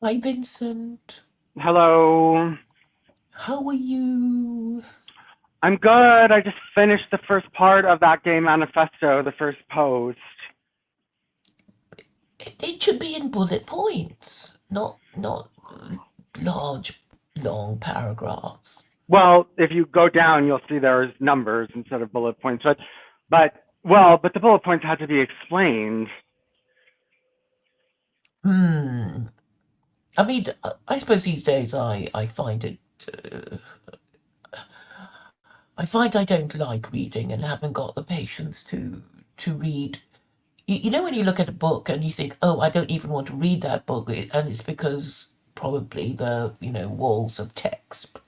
Hi, Vincent. Hello. How are you? I'm good. I just finished the first part of that gay manifesto, the first post. It should be in bullet points, not large, long paragraphs. Well, if you go down, you'll see there's numbers instead of bullet points. But the bullet points had to be explained. Hmm. I mean, I suppose these days I find it. I find I don't like reading and haven't got the patience to read. You know when you look at a book and you think, oh, I don't even want to read that book, and it's because probably the walls of text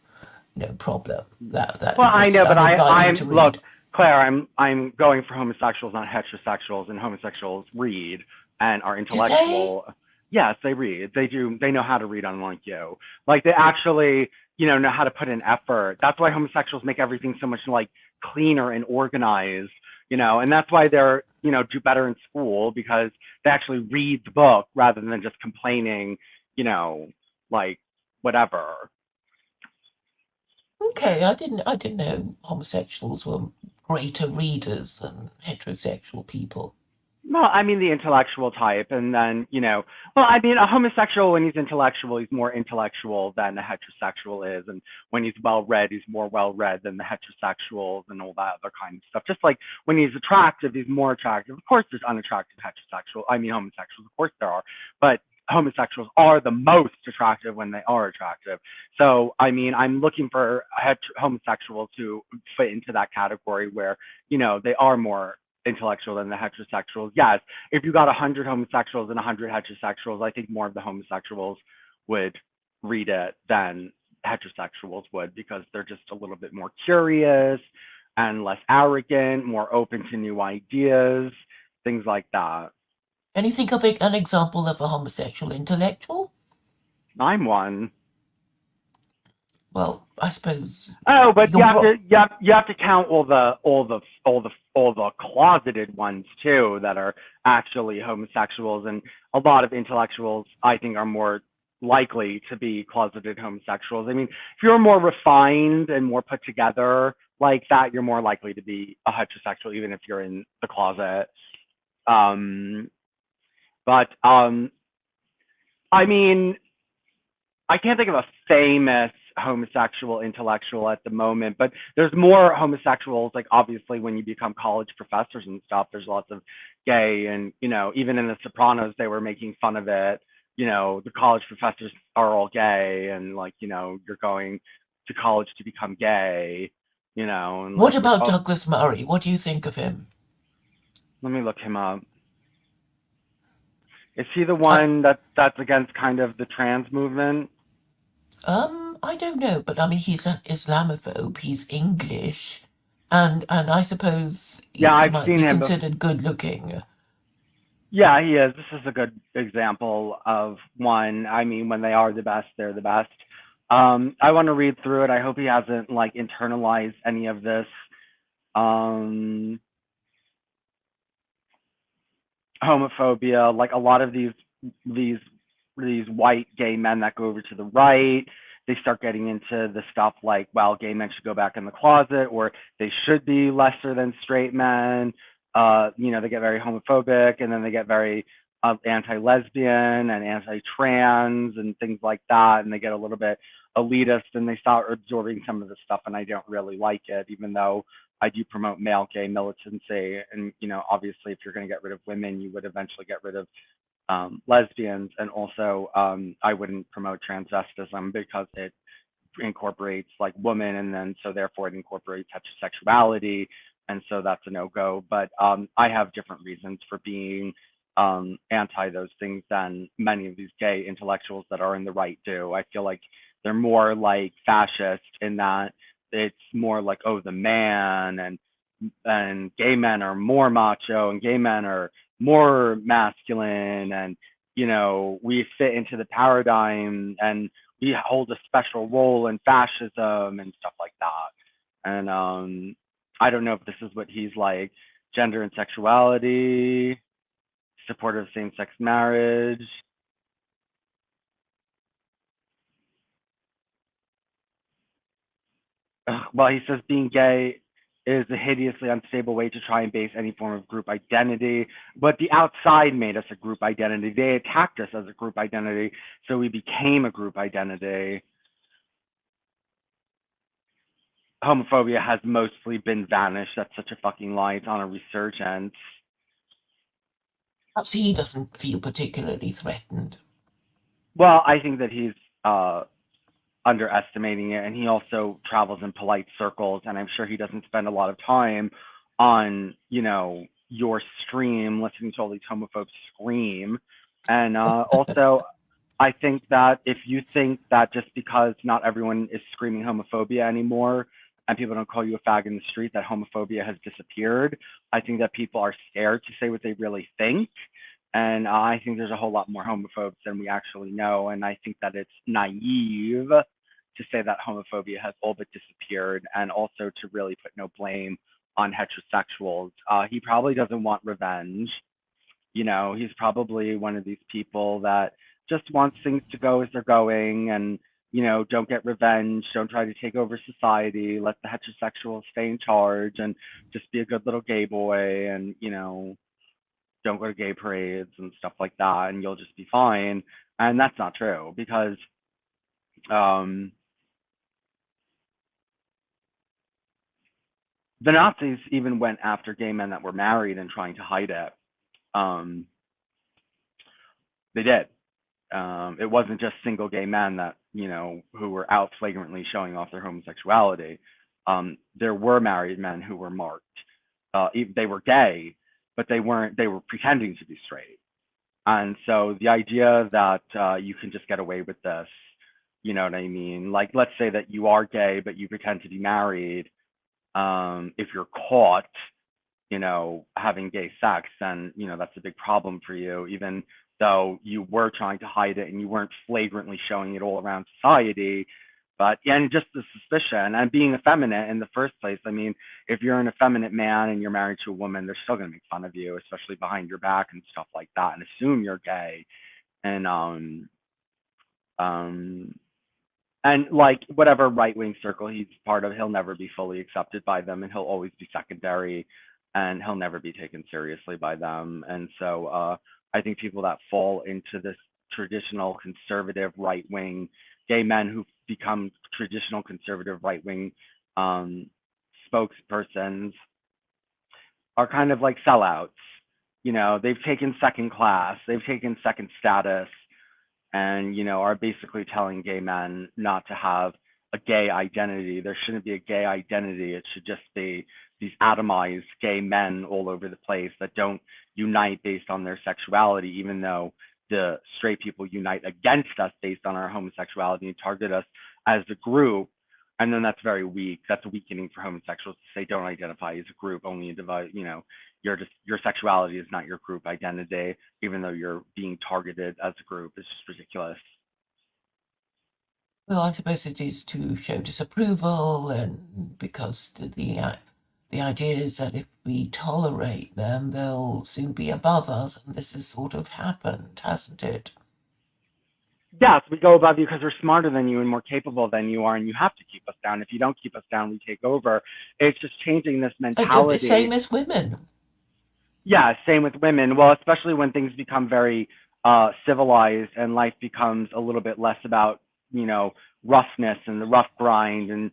problem that Well, it I makes know, it but uninviting to I'm look, read. Claire. I'm going for homosexuals, not heterosexuals, and homosexuals read and are Do they? intellectual. Yes, they read. They do. They know how to read, unlike you. Like they actually, know how to put in effort. That's why homosexuals make everything so much like cleaner and organized. And that's why they're do better in school because they actually read the book rather than just complaining. You know, like whatever. Okay, I didn't know homosexuals were greater readers than heterosexual people. Well, I mean the intellectual type, and then well, I mean a homosexual when he's intellectual, he's more intellectual than a heterosexual is, and when he's well read, he's more well read than the heterosexuals and all that other kind of stuff. Just like when he's attractive, he's more attractive. Of course, there's unattractive heterosexual. I mean homosexuals, of course there are, but homosexuals are the most attractive when they are attractive. So I mean, I'm looking for homosexuals who fit into that category where they are more intellectual than the heterosexuals. Yes, if you got 100 homosexuals and 100 heterosexuals, I think more of the homosexuals would read it than heterosexuals would because they're just a little bit more curious and less arrogant, more open to new ideas, things like that. Can you think of an example of a homosexual intellectual? I'm one. Well, I suppose Oh, but you're pro. you have to count all the closeted ones too that are actually homosexuals, and a lot of intellectuals I think are more likely to be closeted homosexuals. I mean, if you're more refined and more put together like that, you're more likely to be a heterosexual, even if you're in the closet. Um, but I mean, I can't think of a famous homosexual intellectual at the moment, but there's more homosexuals. Like obviously, when you become college professors and stuff, there's lots of gay, and even in The Sopranos, they were making fun of it. The college professors are all gay, and like you're going to college to become gay. And What like about oh, Douglas Murray? What do you think of him? let me look him up. Is he the I, one that's against kind of the trans movement? I don't know, but I mean, he's an Islamophobe. He's English, and I suppose Yeah, he I've might seen be him. considered good looking. Yeah, he is. This is a good example of one. I mean, when they are the best, they're the best. I want to read through it. I hope he hasn't like internalized any of this um, homophobia. Like a lot of these these white gay men that go over to the right, they start getting into the stuff like, well, gay men should go back in the closet, or they should be lesser than straight men. They get very homophobic, and then they get very anti-lesbian and anti-trans and things like that, and they get a little bit elitist, and they start absorbing some of the stuff, and I don't really like it, even though I do promote male gay militancy. And obviously, if you're going to get rid of women, you would eventually get rid of lesbians, and also I wouldn't promote transvestism because it incorporates like woman, and then so therefore it incorporates heterosexuality, and so that's a no go. But I have different reasons for being anti those things than many of these gay intellectuals that are in the right do. I feel like they're more like fascist in that it's more like, oh, the man, and gay men are more macho and gay men are more masculine, and we fit into the paradigm, and we hold a special role in fascism and stuff like that. And I don't know if this is what he's like. Gender and sexuality, supportive of same-sex marriage. well, he says being gay is a hideously unstable way to try and base any form of group identity. But the outside made us a group identity. They attacked us as a group identity, so we became a group identity. Homophobia has mostly been vanished. That's such a fucking lie. It's on a resurgence. Perhaps he doesn't feel particularly threatened. Well, I think that he's underestimating it, and he also travels in polite circles, and I'm sure he doesn't spend a lot of time on, your stream listening to all these homophobes scream. And also, I think that if you think that just because not everyone is screaming homophobia anymore and people don't call you a fag in the street, that homophobia has disappeared, I think that people are scared to say what they really think. And I think there's a whole lot more homophobes than we actually know. And I think that it's naive to say that homophobia has all but disappeared, and also to really put no blame on heterosexuals. He probably doesn't want revenge. He's probably one of these people that just wants things to go as they're going, and, don't get revenge, don't try to take over society, let the heterosexuals stay in charge and just be a good little gay boy, and, don't go to gay parades and stuff like that, and you'll just be fine. And that's not true, because um, the Nazis even went after gay men that were married and trying to hide it. Um, they did. It wasn't just single gay men that, who were out flagrantly showing off their homosexuality. There were married men who were marked. They were gay, but they weren't. They were pretending to be straight. And so the idea that you can just get away with this, you know what I mean? Like, let's say that you are gay, but you pretend to be married. If you're caught, having gay sex, then, that's a big problem for you, even though you were trying to hide it and you weren't flagrantly showing it all around society. But, yeah, and just the suspicion and being effeminate in the first place. I mean, if you're an effeminate man and you're married to a woman, they're still going to make fun of you, especially behind your back and stuff like that, and assume you're gay. And, um, and like whatever right wing circle he's part of, he'll never be fully accepted by them, and he'll always be secondary, and he'll never be taken seriously by them. And so I think people that fall into this traditional conservative right wing, gay men who become traditional conservative right wing spokespersons, are kind of like sellouts. They've taken second class, they've taken second status, and, are basically telling gay men not to have a gay identity. There shouldn't be a gay identity. It should just be these atomized gay men all over the place that don't unite based on their sexuality, even though the straight people unite against us based on our homosexuality and target us as a group. And then that's very weak. That's weakening for homosexuals to say don't identify as a group, only divide, your sexuality is not your group identity, even though you're being targeted as a group. It's just ridiculous. Well, I suppose it is to show disapproval, and because the idea is that if we tolerate them, they'll soon be above us, and this has sort of happened, hasn't it? Yes, we go above you because we're smarter than you and more capable than you are, and you have to keep us down. If you don't keep us down, we take over. It's just changing this And the mentality. same as women. Yeah, same with women. Well, especially when things become very civilized and life becomes a little bit less about, roughness and the rough grind and,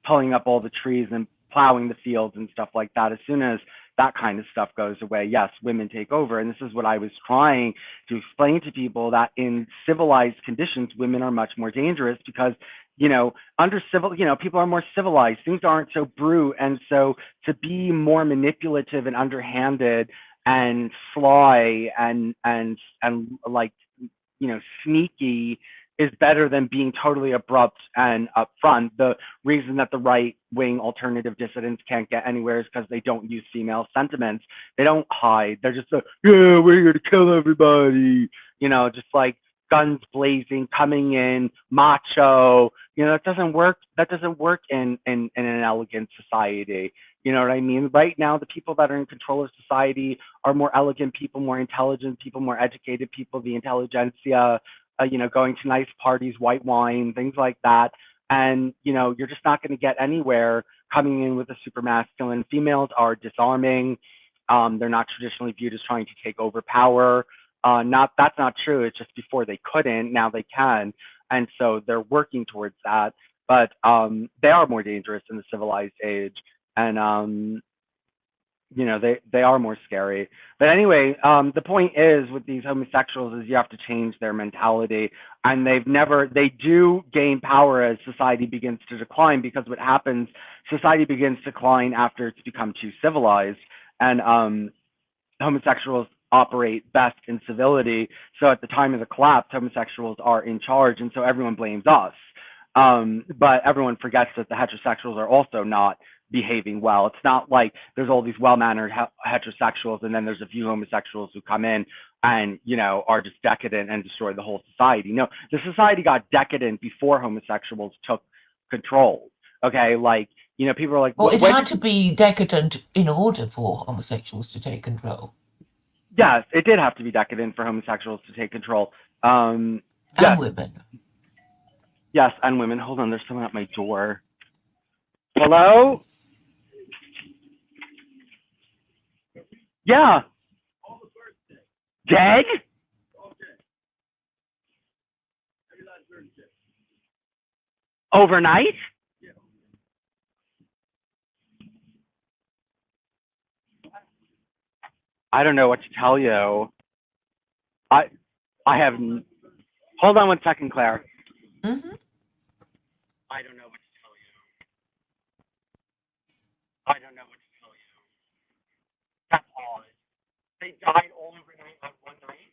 pulling up all the trees and plowing the fields and stuff like that. As soon as that kind of stuff goes away, yes, women take over. And this is what I was trying to explain to people, that in civilized conditions, women are much more dangerous because, under civil, people are more civilized. Things aren't so brute. And so to be more manipulative and underhanded and sly and like, sneaky is better than being totally abrupt and upfront. The reason that the right wing alternative dissidents can't get anywhere is because they don't use female sentiments. They don't hide. They're just like, yeah, we're here to kill everybody. Just like guns blazing, coming in, macho. That doesn't work. That doesn't work in an elegant society. You know what I mean? Right now, the people that are in control of society are more elegant people, more intelligent people, more educated people, the intelligentsia, going to nice parties, white wine, things like that. And, you're just not going to get anywhere coming in with a super masculine. Females are disarming. They're not traditionally viewed as trying to take over power. That's not true. It's just before they couldn't, now they can. And so they're working towards that. But they are more dangerous in the civilized age. And they are more scary. But anyway, the point is with these homosexuals is you have to change their mentality, and they do gain power as society begins to decline, because what happens, society begins to decline after it's become too civilized, and homosexuals operate best in civility. So at the time of the collapse, homosexuals are in charge, and so everyone blames us. But everyone forgets that the heterosexuals are also not behaving well. It's not like there's all these well-mannered heterosexuals and then there's a few homosexuals who come in and, are just decadent and destroy the whole society. No, the society got decadent before homosexuals took control. Okay, people are like, well, it had to be decadent in order for homosexuals to take control. Yes, it did have to be decadent for homosexuals to take control. And yes. women. Yes, and women. Hold on, there's someone at my door. Hello? Yeah. Dead? Overnight? I don't know what to tell you. I have. Hold on one second, Claire. Mm-hmm. I don't know what to tell you. I don't know what to tell you. That's odd. They died all overnight on one night.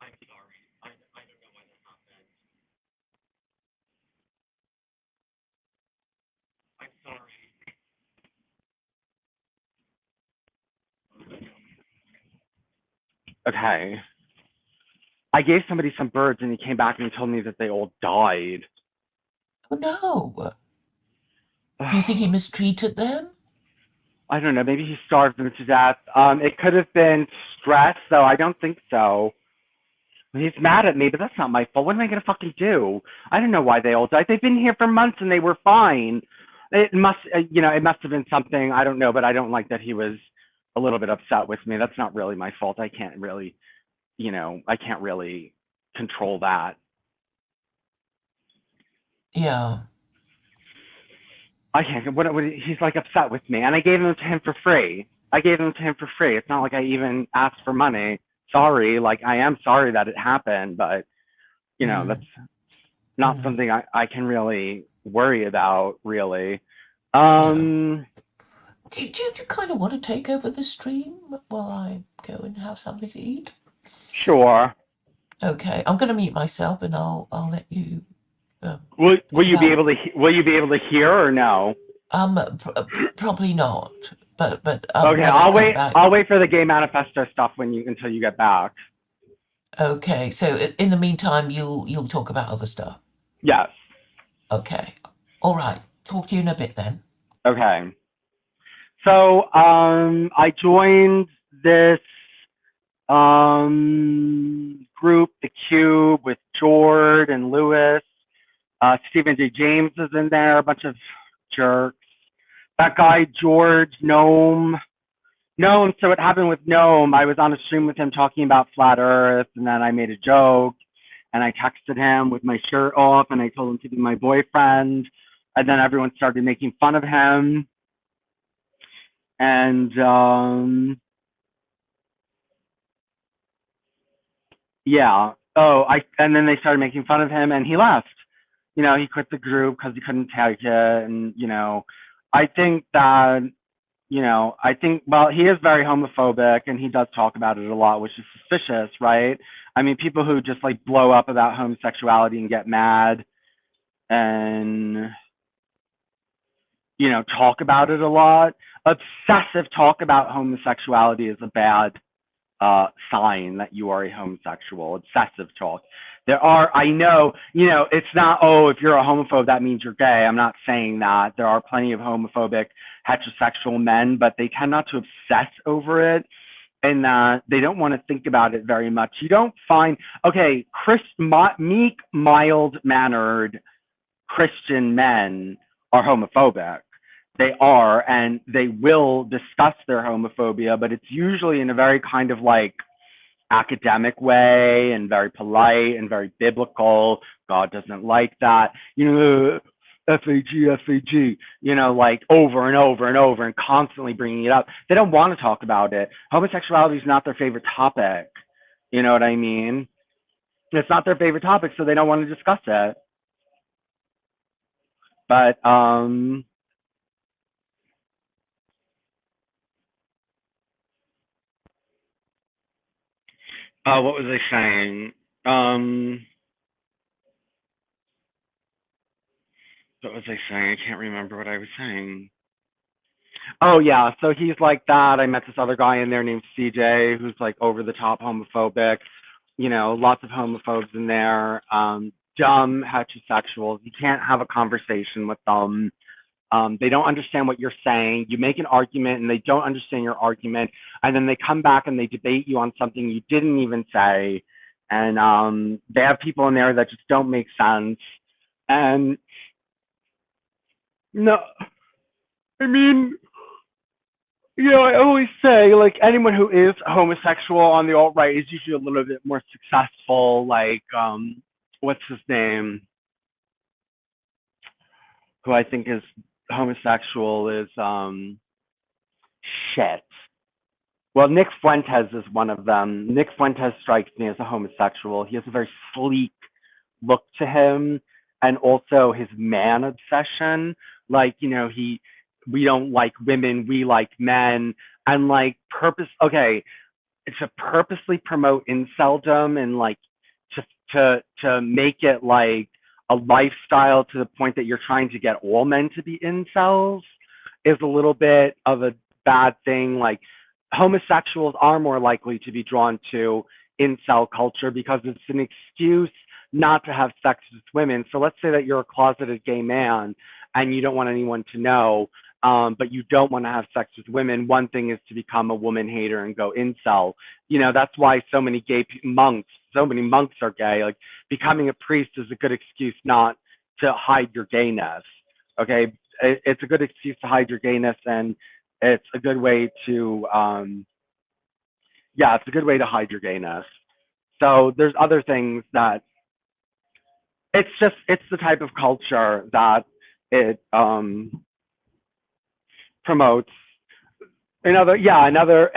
I'm sorry. I don't know why that happened. I'm sorry. Okay. I gave somebody some birds and he came back and he told me that they all died. Oh no. Do you think he mistreated them? I don't know. Maybe he starved them to death. It could have been stress, though. I don't think so. He's mad at me, but that's not my fault. What am I going to fucking do? I don't know why they all died. They've been here for months and they were fine. It must have been something. I don't know, but I don't like that he was a little bit upset with me. That's not really my fault. I can't really control that. Yeah. I can't. He's like upset with me, and I gave them to him for free. It's not like I even asked for money. Sorry, I am sorry that it happened, but that's not something I can really worry about, really. Do you kind of want to take over the stream while I go and have something to eat? Sure. Okay, I'm going to mute myself, and I'll let you. Will you be able to hear or no? Probably not. But okay, I'll wait for the gay manifesto stuff until you get back. Okay, so in the meantime, you'll talk about other stuff. Yes. Okay. All right. Talk to you in a bit then. Okay. So I joined this group, The Cube, with Jord and Lewis. Stephen J. James is in there, a bunch of jerks. That guy, George, Gnome. So what happened with Gnome, I was on a stream with him talking about flat earth, and then I made a joke, and I texted him with my shirt off, and I told him to be my boyfriend, and then everyone started making fun of him. And yeah. And then they started making fun of him, and he left. He quit the group because he couldn't take it. And, I think that, well, he is very homophobic and he does talk about it a lot, which is suspicious, right? I mean, people who just blow up about homosexuality and get mad and, talk about it a lot. Obsessive talk about homosexuality is a bad sign that you are a homosexual. Obsessive talk. I know, it's not, if you're a homophobe, that means you're gay. I'm not saying that. There are plenty of homophobic heterosexual men, but they tend not to obsess over it. in that they don't want to think about it very much. You don't find, okay, meek, mild mannered Christian men are homophobic. They are, and they will discuss their homophobia, but it's usually in a very kind of like academic way and very polite and very biblical. God doesn't like that. FAG, like over and over and over and constantly bringing it up. They don't want to talk about it. Homosexuality is not their favorite topic. You know what I mean? It's not their favorite topic, so they don't want to discuss it. But what was I saying? Um, what was I saying? I can't remember what I was saying. Oh yeah, so he's like that. I met this other guy in there named CJ who's like over the top homophobic. Lots of homophobes in there. Dumb heterosexuals. You can't have a conversation with them. They don't understand what you're saying. You make an argument and they don't understand your argument, and then they come back and they debate you on something you didn't even say. And they have people in there that just don't make sense. And no, I mean, I always say, like, anyone who is homosexual on the alt right is usually a little bit more successful. Like, what's his name? Who I think is homosexual is shit. Well, Nick Fuentes is one of them. Nick Fuentes strikes me as a homosexual. He has a very sleek look to him, and also his man obsession. Like, we don't like women, we like men, and like okay, to purposely promote inceldom and like to make it like a lifestyle to the point that you're trying to get all men to be incels is a little bit of a bad thing. Like, homosexuals are more likely to be drawn to incel culture because it's an excuse not to have sex with women. So let's say that you're a closeted gay man and you don't want anyone to know, but you don't want to have sex with women. One thing is to become a woman hater and go incel. That's why so many so many monks are gay. Like, becoming a priest is a good excuse not to hide your gayness. Okay, it's a good excuse to hide your gayness, and it's a good way to it's a good way to hide your gayness. So there's other things that it's the type of culture that it promotes. Another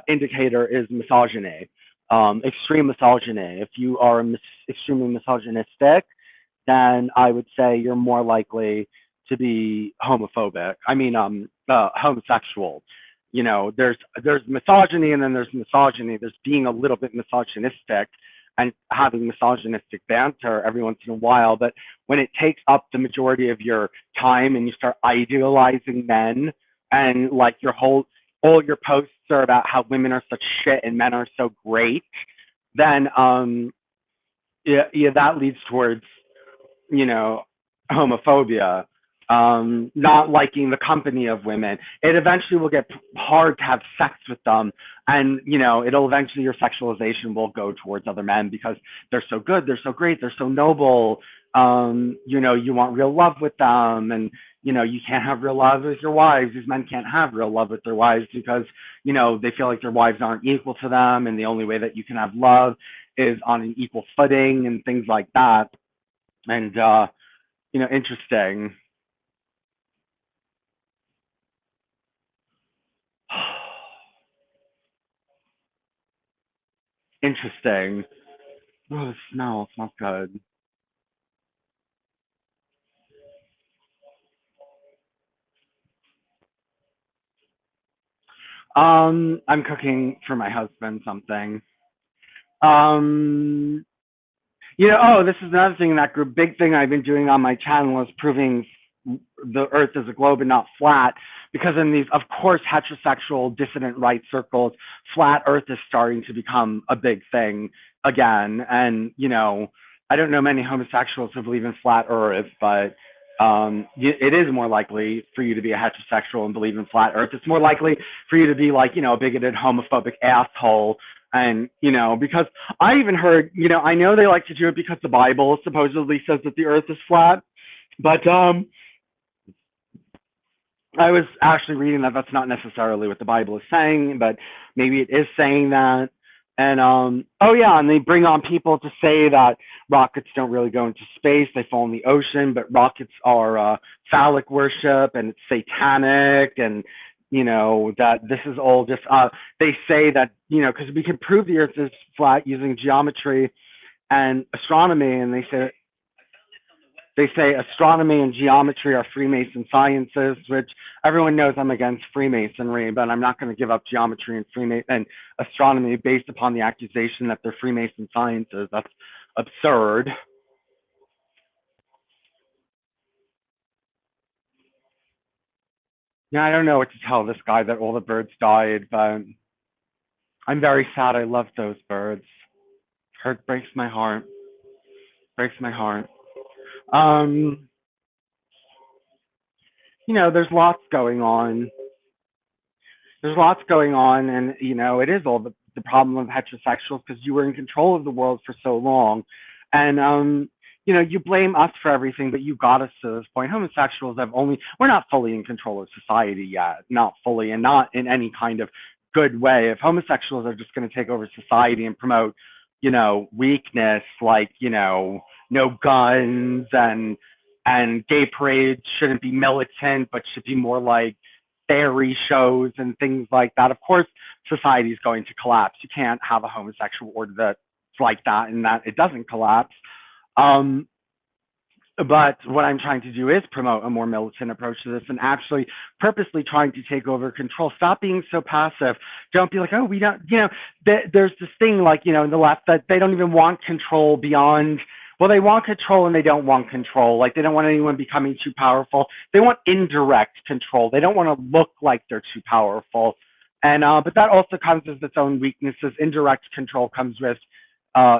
indicator is misogyny, extreme misogyny. If you are extremely misogynistic, then I would say you're more likely to be homophobic. I mean, homosexual. There's misogyny, and then there's misogyny. There's being a little bit misogynistic and having misogynistic banter every once in a while. But when it takes up the majority of your time and you start idealizing men, and like all your posts are about how women are such shit and men are so great, then that leads towards homophobia, not liking the company of women. It eventually will get hard to have sex with them, and it'll eventually, your sexualization will go towards other men because they're so good, they're so great, they're so noble. You want real love with them, and you can't have real love with your wives. These men can't have real love with their wives because they feel like their wives aren't equal to them, and the only way that you can have love is on an equal footing and things like that. And interesting. Interesting. Oh, the smell smells good. I'm cooking for my husband something. Um, this is another thing in that group. Big thing I've been doing on my channel is proving the Earth is a globe and not flat. Because in these, of course, heterosexual dissident right circles, flat Earth is starting to become a big thing again. And I don't know many homosexuals who believe in flat Earth, but it is more likely for you to be a heterosexual and believe in flat earth. It's more likely for you to be like, a bigoted, homophobic asshole. And, because I even heard, I know they like to do it because the Bible supposedly says that the earth is flat, but I was actually reading that that's not necessarily what the Bible is saying, but maybe it is saying that. And oh yeah, and they bring on people to say that rockets don't really go into space; they fall in the ocean. But rockets are phallic worship, and it's satanic, and that this is all just. They say that because we can prove the Earth is flat using geometry and astronomy, and they say astronomy and geometry are Freemason sciences, which everyone knows I'm against Freemasonry, but I'm not going to give up geometry and astronomy based upon the accusation that they're Freemason sciences. That's absurd. Yeah, I don't know what to tell this guy that all the birds died, but I'm very sad. I love those birds. Hurt breaks my heart. Breaks my heart. Um, there's lots going on. There's lots going on, and it is all the problem of heterosexuals because you were in control of the world for so long, and you blame us for everything, but you got us to this point. Homosexuals we're not fully in control of society yet, not fully, and not in any kind of good way. If homosexuals are just going to take over society and promote, weakness, like no guns and gay parades shouldn't be militant, but should be more like fairy shows and things like that. Of course, society is going to collapse. You can't have a homosexual order that's like that and that it doesn't collapse. But what I'm trying to do is promote a more militant approach to this and actually purposely trying to take over control. Stop being so passive. Don't be like, oh, we don't, there's this thing like, in the left that they don't even want control beyond, well, they want control and they don't want control. Like they don't want anyone becoming too powerful. They want indirect control. They don't want to look like they're too powerful. And, but that also comes with its own weaknesses. Indirect control comes with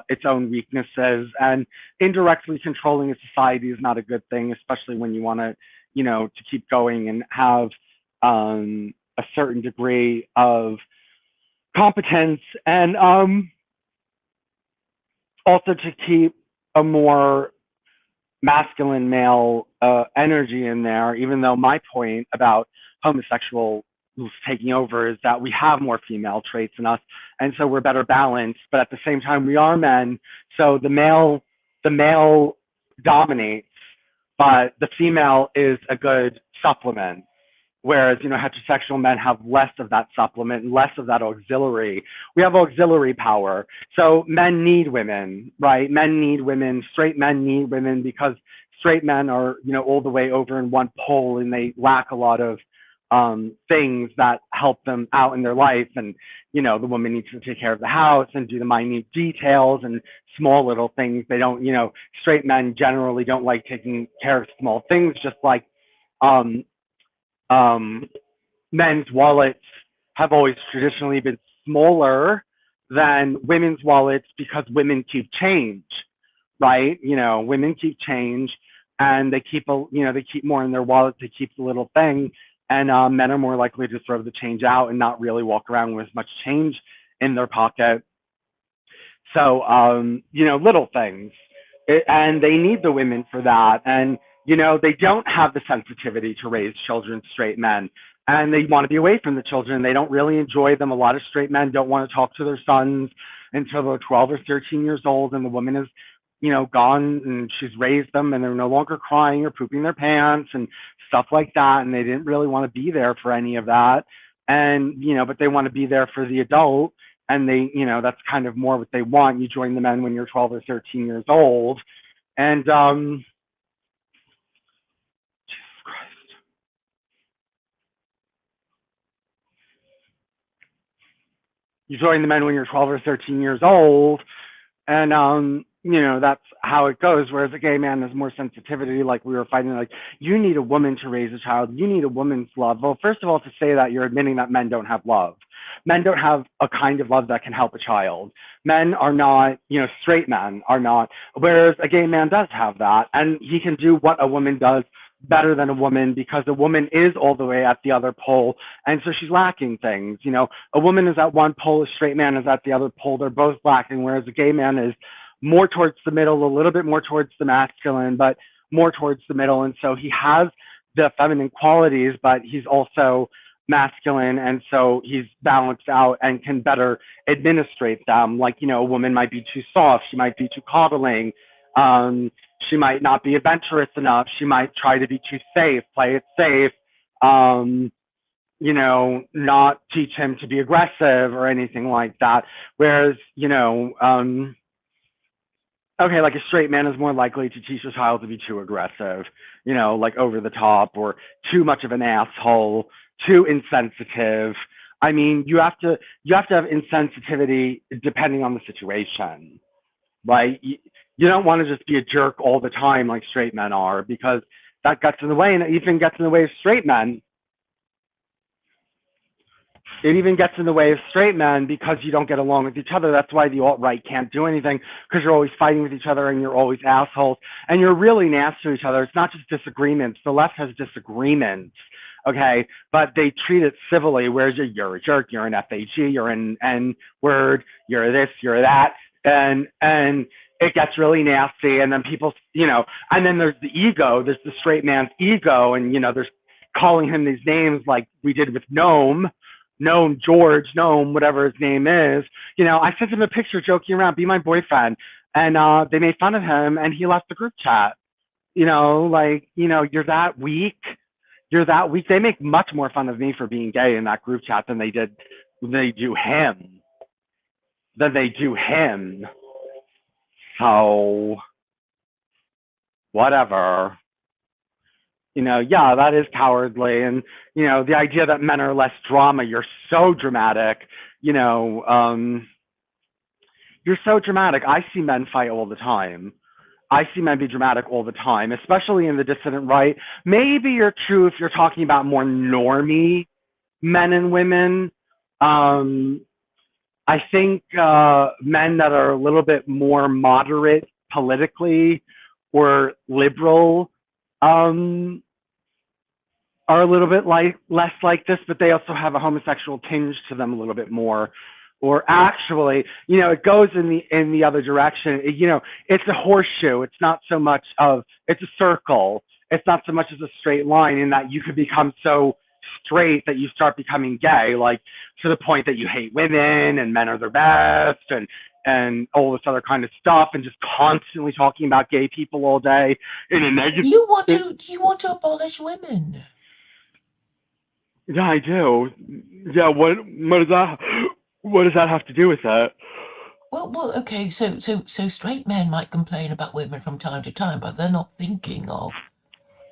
its own weaknesses, and indirectly controlling a society is not a good thing, especially when you want to, to keep going and have a certain degree of competence, and also to keep a more masculine male energy in there. Even though my point about homosexual taking over is that we have more female traits in us, and so we're better balanced, but at the same time we are men, so the male dominates, but the female is a good supplement, whereas heterosexual men have less of that supplement and less of that auxiliary. We have auxiliary power, so men need women, right? Men need women. Straight men need women because straight men are all the way over in one pole, and they lack a lot of things that help them out in their life. And the woman needs to take care of the house and do the minute details and small little things. They don't, straight men generally don't like taking care of small things, just like men's wallets have always traditionally been smaller than women's wallets because women keep change, right? Women keep change, and they keep they keep more in their wallet. They keep the little thing, and men are more likely to throw the change out and not really walk around with as much change in their pocket. So little things, and they need the women for that. And they don't have the sensitivity to raise children, straight men, and they want to be away from the children. They don't really enjoy them. A lot of straight men don't want to talk to their sons until they're 12 or 13 years old, and the woman is gone and she's raised them, and they're no longer crying or pooping their pants and stuff like that. And they didn't really want to be there for any of that. And, but they want to be there for the adult, and they, that's kind of more what they want. You join the men when you're 12 or 13 years old. And, Jesus Christ. You join the men when you're 12 or 13 years old, and that's how it goes. Whereas a gay man has more sensitivity, like we were fighting, like, you need a woman to raise a child, you need a woman's love. Well, first of all, to say that, you're admitting that men don't have love. Men don't have a kind of love that can help a child. Men are not, straight men are not, whereas a gay man does have that, and he can do what a woman does better than a woman because a woman is all the way at the other pole, and so she's lacking things. You know, a woman is at one pole, a straight man is at the other pole. They're both lacking, whereas a gay man is more towards the middle, a little bit more towards the masculine, but more towards the middle. And so he has the feminine qualities, but he's also masculine, and so he's balanced out and can better administrate them. Like, you know, a woman might be too soft, she might be too coddling, she might not be adventurous enough, she might try to be too safe, play it safe, you know, not teach him to be aggressive or anything like that. Whereas, you know, okay, like a straight man is more likely to teach a child to be too aggressive, you know, like over the top or too much of an asshole, too insensitive. I mean, you have to have insensitivity depending on the situation, right? You don't want to just be a jerk all the time like straight men are, because that gets in the way, and it even gets in the way of straight men. It even gets in the way of straight men because you don't get along with each other. That's why the alt-right can't do anything, because you're always fighting with each other and you're always assholes and you're really nasty to each other. It's not just disagreements. The left has disagreements, okay? But they treat it civilly, whereas you're a jerk, you're an FAG, you're an N-word, you're this, you're that, and it gets really nasty. And then people, you know, and then there's the ego, there's the straight man's ego, and, you know, there's calling him these names like we did with Gnome, George, Gnome, whatever his name is. You know, I sent him a picture joking around, be my boyfriend. And they made fun of him and he left the group chat. You know, like, you know, you're that weak. You're that weak. They make much more fun of me for being gay in that group chat than they do him. So, whatever. You know, yeah, that is cowardly. And, you know, the idea that men are less drama, you're so dramatic, you know, you're so dramatic. I see men fight all the time. I see men be dramatic all the time, especially in the dissident right. Maybe you're true if you're talking about more normie men and women. I think men that are a little bit more moderate politically or liberal, are a little bit less like this, but they also have a homosexual tinge to them a little bit more. Or actually, you know, it goes in the other direction. You know, it's a horseshoe. It's not so much of, it's a circle. It's not so much as a straight line, in that you could become so straight that you start becoming gay, like to the point that you hate women and men are their best and all this other kind of stuff, and just constantly talking about gay people all day in a negative. You want to abolish women? Yeah, I do. Yeah, what does that have to do with that? Well, okay. So straight men might complain about women from time to time, but they're not thinking of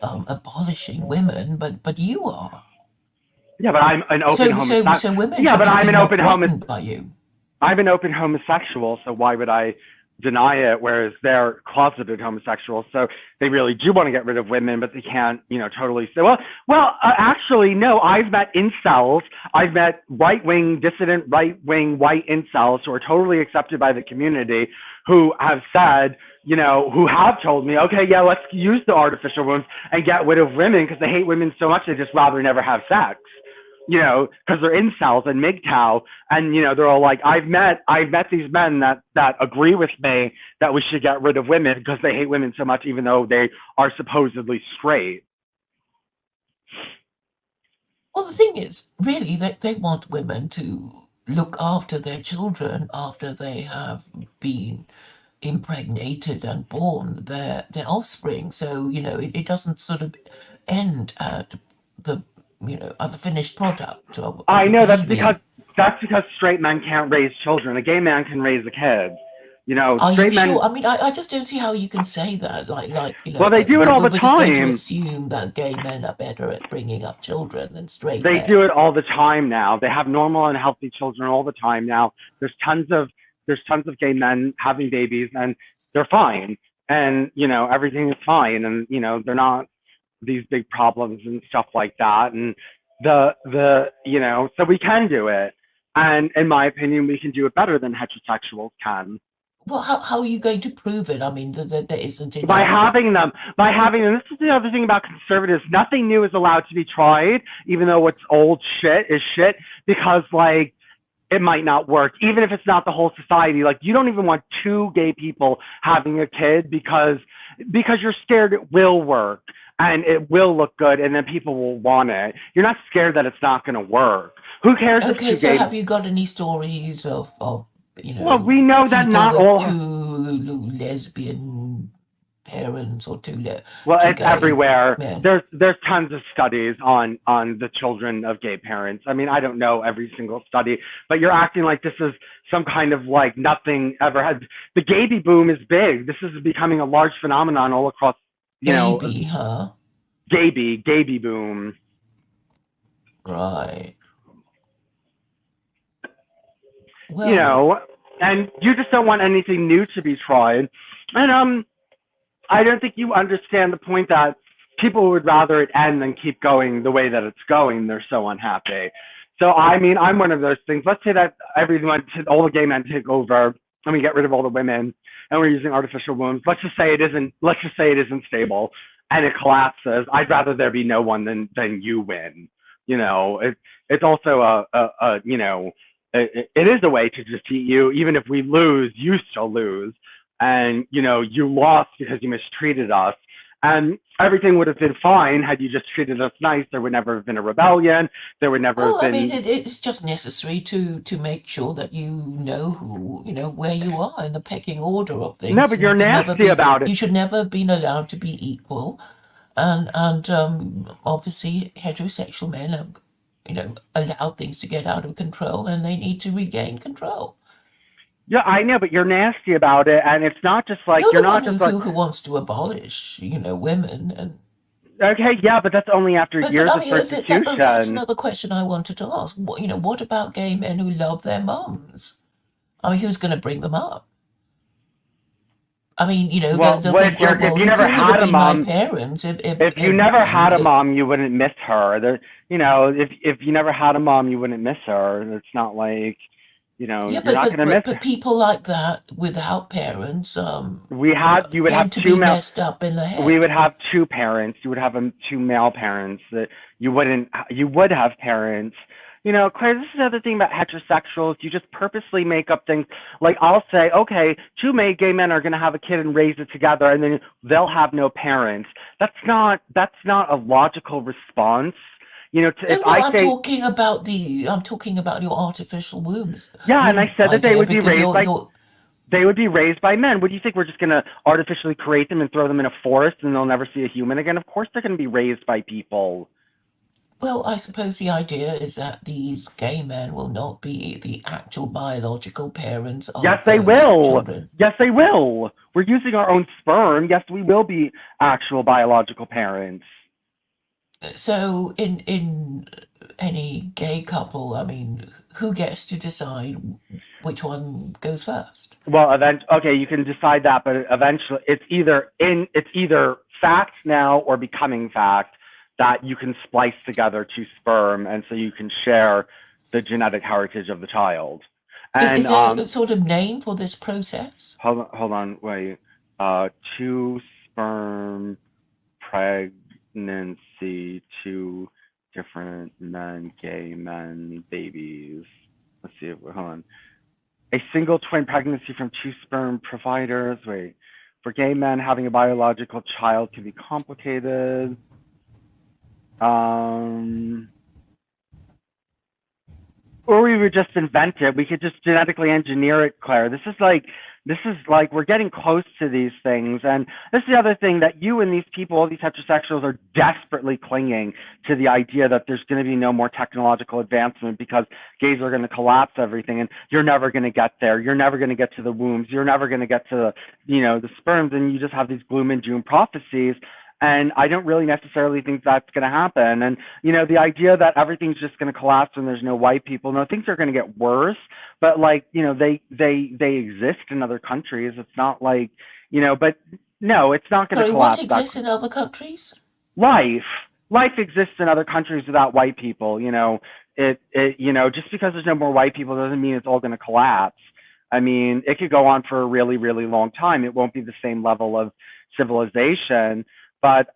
abolishing women. But you are. Yeah, but I'm an open homosexual. So women. Yeah, but I'm an open homosexual. By you. I'm an open homosexual, so why would I deny it? Whereas they're closeted homosexuals, so they really do want to get rid of women, but they can't, you know, totally say, actually, no, I've met incels. I've met right-wing, dissident, right-wing, white incels who are totally accepted by the community, who have said, you know, who have told me, okay, yeah, let's use the artificial wombs and get rid of women because they hate women so much they just rather never have sex. You know, because they're incels and MGTOW, and, you know, they're all like, I've met these men that agree with me that we should get rid of women because they hate women so much, even though they are supposedly straight. Well, the thing is, really, that they want women to look after their children after they have been impregnated and born their offspring. So, you know, it doesn't sort of end at the, you know, at the finished product of I know that's baby. because straight men can't raise children. A gay man can raise a kid. You know, Are straight you men. sure? I mean, I just don't see how you can say that. Like you know. Well, they do it all the we're just going to time. assume that gay men are better at bringing up children than straight They men. do it all the time now. They have normal and healthy children all the time now. There's tons of gay men having babies, and they're fine. And, you know, everything is fine. And, you know, they're not these big problems and stuff like that. And you know, so we can do it. And in my opinion, we can do it better than heterosexuals can. Well, how are you going to prove it? I mean, there isn't By enough. having them, this is the other thing about conservatives. Nothing new is allowed to be tried, even though what's old shit is shit, because like it might not work, even if it's not the whole society. Like you don't even want two gay people having a kid because you're scared it will work and it will look good and then people will want it. You're not scared that it's not going to work. Who cares if Okay, two so gay? have you got any stories of Well, we know that people not with all. two lesbian parents or Well, two it's gay everywhere. men? There's tons of studies on the children of gay parents. I mean, I don't know every single study, but you're acting like this is some kind of like nothing ever had. The baby boom is big. This is becoming a large phenomenon all across, Baby, huh? gaby boom. Right. You Well, know, and you just don't want anything new to be tried. And I don't think you understand the point that people would rather it end than keep going the way that it's going. They're so unhappy. So I mean, I'm one of those things. Let's say that all the gay men take over, and we get rid of all the women, and we're using artificial wombs. Let's just say it isn't. Let's just say it isn't stable, and it collapses. I'd rather there be no one than you win. It's also it is a way to defeat you. Even if we lose, you still lose, and you lost because you mistreated us, and everything would have been fine had you just treated us nice. There would never have been a rebellion. There would never have well, I mean, been. it's just necessary to make sure that you know where you are in the pecking order of No, things, but and you're nasty about it. you should never have been allowed to be equal, and obviously heterosexual men have allowed things to get out of control, and they need to regain control. Yeah, I know, but you're nasty about it, and it's not just like You're you're the one not just like who wants to abolish women, and okay, yeah, but that's only after but years I of mean that's persecution. another question I wanted to ask. What about gay men who love their mums? I mean, who's going to bring them up? I mean, Well, they'll what think, if you're if well, you never who would have had a been my mom? parents If you never had a mom, you wouldn't miss her. If you never had a mom, you wouldn't miss her. It's not like, yeah, you're not gonna miss. but people like that without parents You would have tend to be messed up in the we head. would have two parents. You would have two male parents. That you would have parents. Claire, this is the other thing about heterosexuals. You just purposely make up things. Like I'll say, okay, two gay men are going to have a kid and raise it together, and then they'll have no parents. That's not a logical response. If No, no, I say, I'm talking about your artificial yeah, and I womb said that idea, because they would be raised by men. What do you think? We're just going to artificially create them and throw them in a forest and they'll never see a human again? Of course they're going to be raised by people. well, I suppose the idea is that these gay men will not be the actual biological parents Yes, of they those will. children. Yes, they will. We're using our own sperm. Yes, we will be actual biological parents. So in any gay couple, I mean, who gets to decide which one goes first? Well, okay, you can decide that, but eventually it's either fact now or becoming fact that you can splice together two sperm, and so you can share the genetic heritage of the child. And Is there a sort of name for this process? hold on, wait. Two sperm pregnancy, two different men, gay men, babies. Let's see. Hold on. A single twin pregnancy from two sperm providers. Wait. For gay men, having a biological child can be complicated. Um, or we would just invent it. We could just genetically engineer it, Claire. This is like we're getting close to these things. And this is the other thing, that you and these people, all these heterosexuals, are desperately clinging to the idea that there's going to be no more technological advancement because gays are going to collapse everything, and you're never going to get there. You're never going to get to the wombs. You're never going to get to the sperms, and you just have these gloom and doom prophecies. And I don't really necessarily think that's going to happen. And, the idea that everything's just going to collapse when there's no white people, no, things are going to get worse. But they exist in other countries. It's not like, but no, it's not going to Sorry, what collapse exists in other countries? life. Life exists in other countries without white people. Just because there's no more white people doesn't mean it's all going to collapse. I mean, it could go on for a really, really long time. It won't be the same level of civilization, but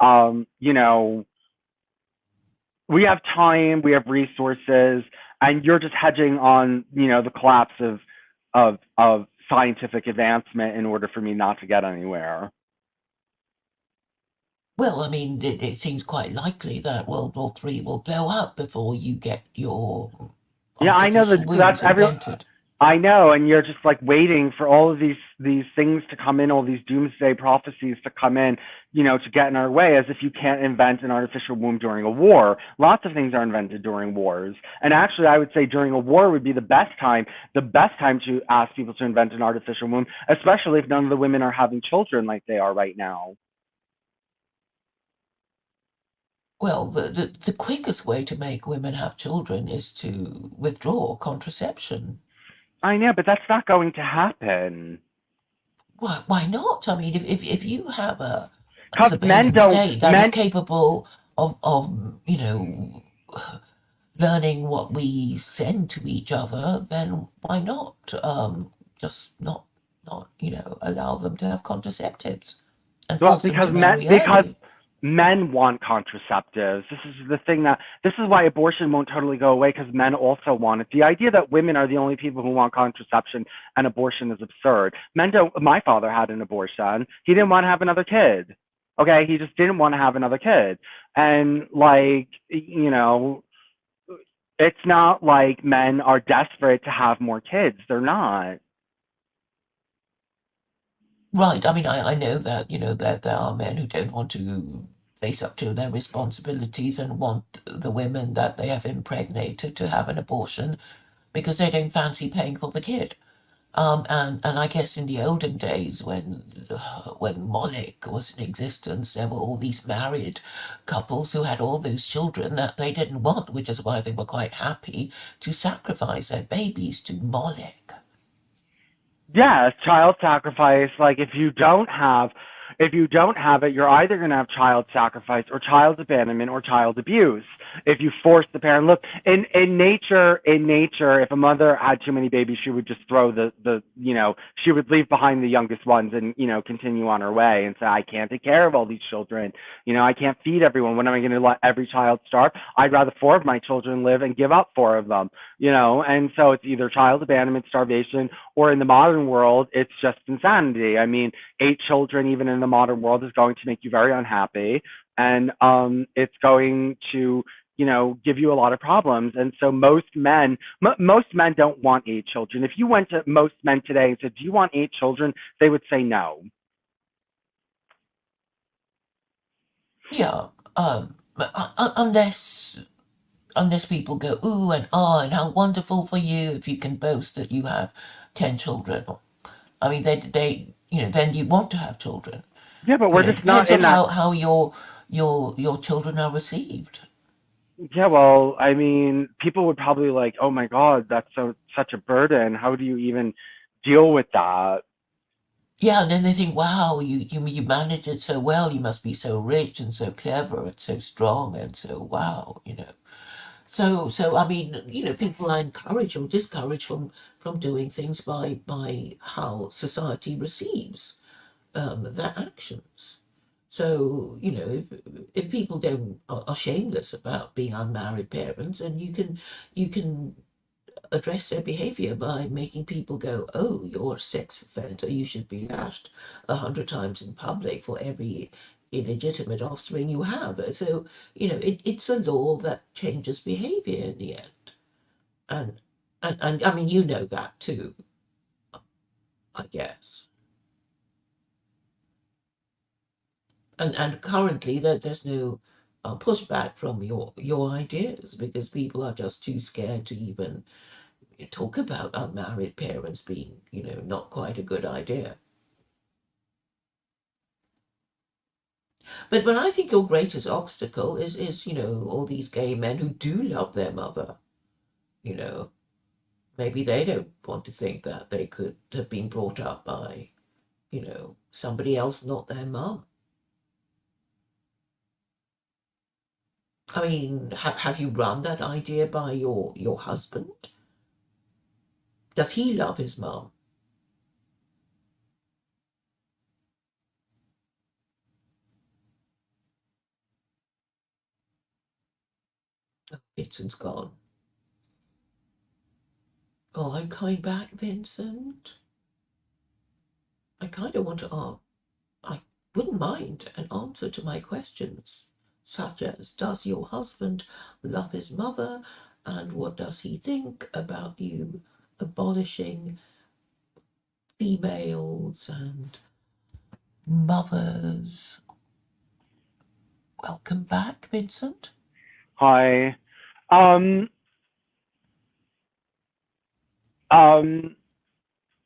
we have time, we have resources, and you're just hedging on, the collapse of scientific advancement in order for me not to get anywhere. Well, I mean, it seems quite likely that World War III will blow up before you get your Yeah, I know artificial that that's wombs every. invented. I know, and you're just like waiting for all of these things to come in, all these doomsday prophecies to come in, to get in our way, as if you can't invent an artificial womb during a war. Lots of things are invented during wars, and actually, I would say during a war would be the best time to ask people to invent an artificial womb, especially if none of the women are having children like they are right now. Well, the quickest way to make women have children is to withdraw contraception. I know, but that's not going to happen Why not? I mean, if you have a because surveillance state that is men. capable of learning what we send to each other, then why not just not allow them to have contraceptives and Well, force them to marry because early? men want contraceptives. This is why abortion won't totally go away, because men also want it. The idea that women are the only people who want contraception and abortion is absurd. Men don't. My father had an abortion. He didn't want to have another kid. Okay, he just didn't want to have another kid. And like, it's not like men are desperate to have more kids. They're not. Right. I mean, I know that, that there are men who don't want to face up to their responsibilities and want the women that they have impregnated to have an abortion because they don't fancy paying for the kid. And I guess in the olden days when Moloch was in existence, there were all these married couples who had all those children that they didn't want, which is why they were quite happy to sacrifice their babies to Moloch. Yeah, child sacrifice. Like if you don't have it, you're either going to have child sacrifice or child abandonment or child abuse. If you force the parent, look, in nature, if a mother had too many babies, she would just throw she would leave behind the youngest ones and continue on her way and say, I can't take care of all these children. I can't feed everyone. When am I going to let every child starve? I'd rather four of my children live and give up four of them. And so it's either child abandonment, starvation, or in the modern world, it's just insanity. I mean, eight children, even in the modern world, is going to make you very unhappy, and it's going to, give you a lot of problems. And so most men don't want eight children. If you went to most men today and said, "Do you want eight children?" they would say no. Yeah, unless people go ooh and ah and how wonderful for you if you can boast that you have 10 children. I mean, then you want to have children. Yeah, but we're It just not depends on in that. how your children are received. Yeah, well, I mean, people would probably like, "Oh my God, that's such a burden. How do you even deal with that?" Yeah, and then they think, wow, you manage it so well. You must be so rich and so clever and so strong and so wow. So I mean, people are encouraged or discouraged from doing things by how society receives their actions. So if people don't are shameless about being unmarried parents, and you can address their behavior by making people go, oh, you're a sex offender, you should be lashed 100 times in public for every illegitimate offspring you have. So it's a law that changes behavior in the end, and and I mean you know that too, I guess. And currently there's no pushback from your ideas because people are just too scared to even talk about unmarried parents being not quite a good idea. But when I think your greatest obstacle is all these gay men who do love their mother. you know Maybe they don't want to think that they could have been brought up by somebody else, not their mum. I mean, have you run that idea by your husband? Does he love his mum? Vincent's gone. Well, I'm coming back, Vincent. I kind of want to ask, I wouldn't mind an answer to my questions, such as, does your husband love his mother, and what does he think about you abolishing females and mothers? Welcome back, Vincent. Hi. Um,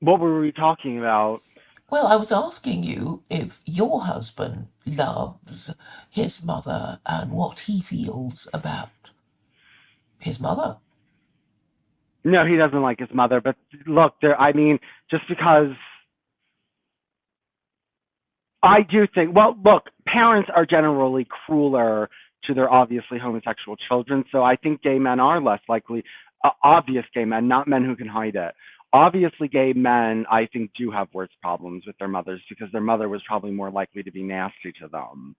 what were we talking about? Well, I was asking you if your husband loves his mother and what he feels about his mother. No, he doesn't like his mother, but look, I mean, just because I do think, well, look, parents are generally crueler to their obviously homosexual children, so I think gay men are less likely, obvious gay men, not men who can hide it. Obviously, gay men, I think, do have worse problems with their mothers because their mother was probably more likely to be nasty to them.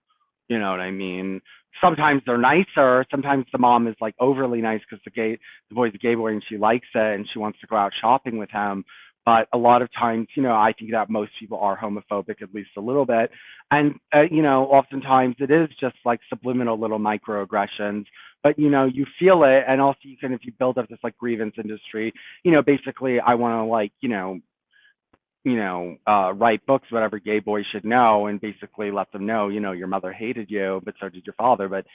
You know what I mean? Sometimes they're nicer. Sometimes the mom is like overly nice because the boy's a gay boy and she likes it and she wants to go out shopping with him. But a lot of times, I think that most people are homophobic, at least a little bit. And, oftentimes it is just like subliminal little microaggressions, but, you feel it. And also you can, if you build up this like grievance industry, basically I want to like, write books, whatever gay boys should know, and basically let them know, your mother hated you, but so did your father. But,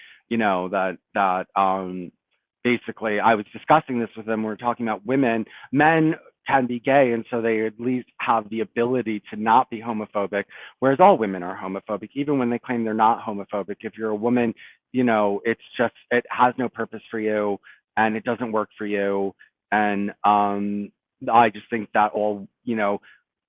basically I was discussing this with them. We were talking about men can be gay, and so they at least have the ability to not be homophobic, whereas all women are homophobic, even when they claim they're not homophobic. If you're a woman, it's just, it has no purpose for you, and it doesn't work for you. And I just think that all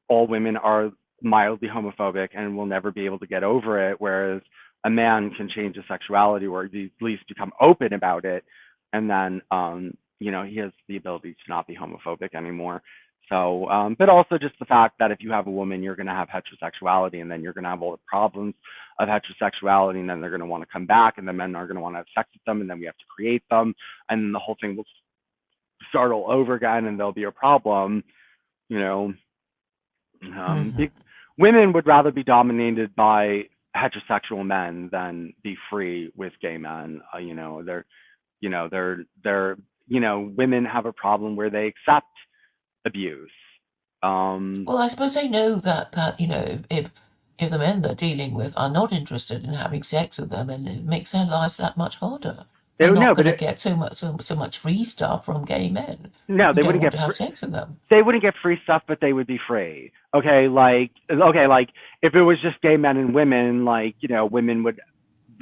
women are mildly homophobic and will never be able to get over it, whereas a man can change his sexuality or at least become open about it, and then he has the ability to not be homophobic anymore. So, but also just the fact that if you have a woman, you're going to have heterosexuality, and then you're going to have all the problems of heterosexuality, and then they're going to want to come back, and the men are going to want to have sex with them, and then we have to create them, and then the whole thing will start all over again, and there'll be a problem. you know Mm-hmm. Women would rather be dominated by heterosexual men than be free with gay men. Women have a problem where they accept abuse. Um, Well, I suppose they know that if the men they're dealing with are not interested in having sex with them, and it makes their lives that much harder. they They're don't not know, going but to get so much free stuff from gay men no, who don't want to have sex with them. they wouldn't get free stuff, but they would be free. Okay, like if it was just gay men and women, women would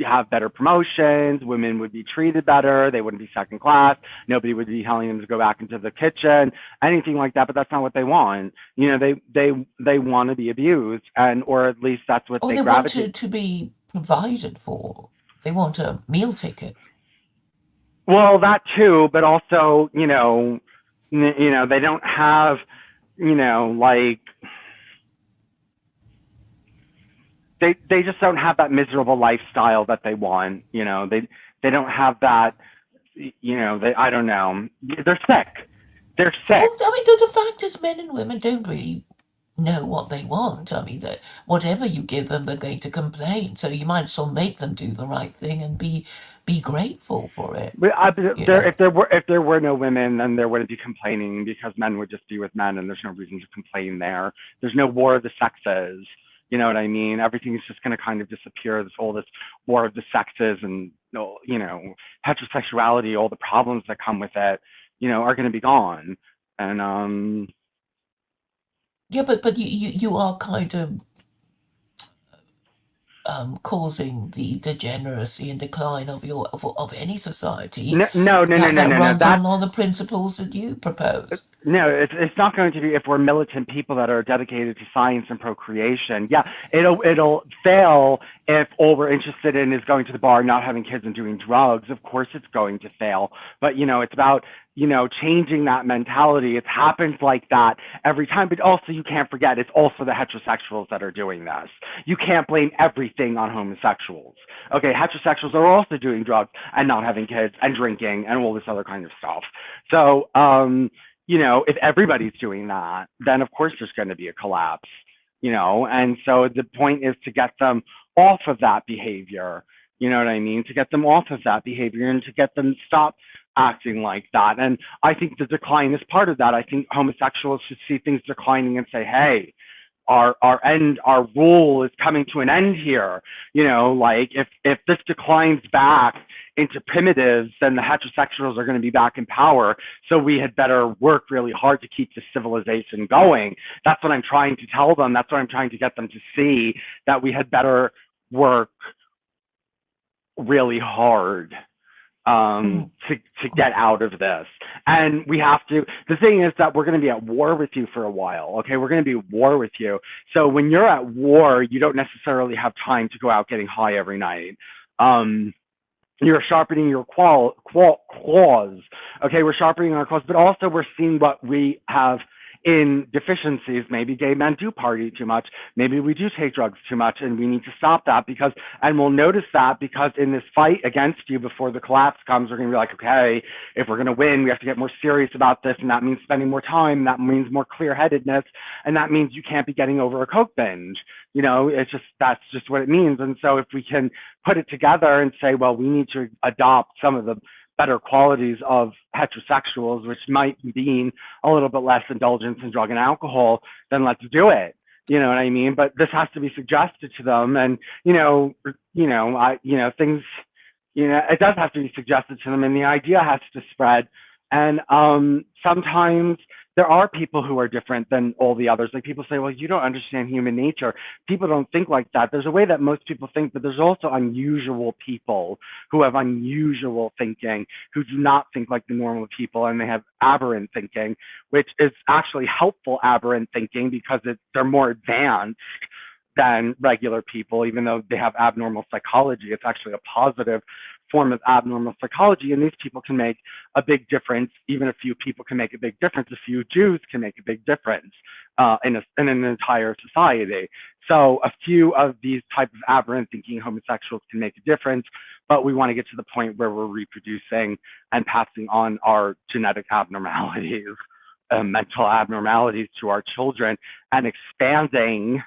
have better promotions, women would be treated better, they wouldn't be second class, nobody would be telling them to go back into the kitchen, anything like that. But that's not what they want. They want to be abused, and or at least that's what Or they they want gravitate. to be provided for. They want a meal ticket. Well, that too, but also, they don't have, like they just don't have that miserable lifestyle that they want. They don't have that. They, I don't know. They're sick. They're sick. Well, I mean, the fact is, men and women don't really know what they want. I mean, that whatever you give them, they're going to complain. So you might as well make them do the right thing and be grateful for it. But You know. if there were no women, then there wouldn't be complaining because men would just be with men, and there's no reason to complain there. There's no war of the sexes. You know what I mean? Everything is just going to kind of disappear. This war of the sexes, and heterosexuality, all the problems that come with it, are going to be gone. And Yeah, but you are kind of causing the degeneracy and decline of any society no, no, no, no, no, that no, no. runs on the principles that you propose. No, it's not going to be if we're militant people that are dedicated to science and procreation. Yeah, it'll fail if all we're interested in is going to the bar, not having kids, and doing drugs. Of course, it's going to fail. But it's about changing that mentality. It happens like that every time, but also you can't forget it's also the heterosexuals that are doing this. You can't blame everything on homosexuals. Okay, heterosexuals are also doing drugs and not having kids and drinking and all this other kind of stuff. So, if everybody's doing that, then of course there's going to be a collapse, and so the point is to get them off of that behavior. You know what I mean? To get them off of that behavior and to get them to stop acting like that. And I think the decline is part of that. I think homosexuals should see things declining and say, hey, our rule is coming to an end here. Like if this declines back into primitives, then the heterosexuals are going to be back in power. So we had better work really hard to keep the civilization going. That's what I'm trying to tell them. That's what I'm trying to get them to see, that we had better work really hard to get out of this. And we have to, the thing is that we're going to be at war with you for a while. Okay, we're going to be at war with you. So when you're at war, you don't necessarily have time to go out getting high every night. You're sharpening your claws. Okay, we're sharpening our claws, but also we're seeing what we have in deficiencies. Maybe gay men do party too much. Maybe we do take drugs too much, and we need to stop that and we'll notice that because in this fight against you before the collapse comes, we're going to be like, okay, if we're going to win, we have to get more serious about this, and that means spending more time, that means more clear-headedness, and that means you can't be getting over a coke binge. That's just what it means. And so if we can put it together and say, well, we need to adopt some of the better qualities of heterosexuals, which might mean a little bit less indulgence in drug and alcohol, then let's do it. You know what I mean? But this has to be suggested to them, and things. It does have to be suggested to them, and the idea has to spread. And sometimes there are people who are different than all the others. Like people say, well, you don't understand human nature. People don't think like that. There's a way that most people think, but there's also unusual people who have unusual thinking, who do not think like the normal people, and they have aberrant thinking, which is actually helpful aberrant thinking because they're more advanced than regular people, even though they have abnormal psychology. It's actually a positive form of abnormal psychology, and these people can make a big difference. Even a few people can make a big difference. A few Jews can make a big difference in an entire society. So a few of these type of aberrant thinking homosexuals can make a difference, but we want to get to the point where we're reproducing and passing on our genetic abnormalities, mental abnormalities to our children, and expanding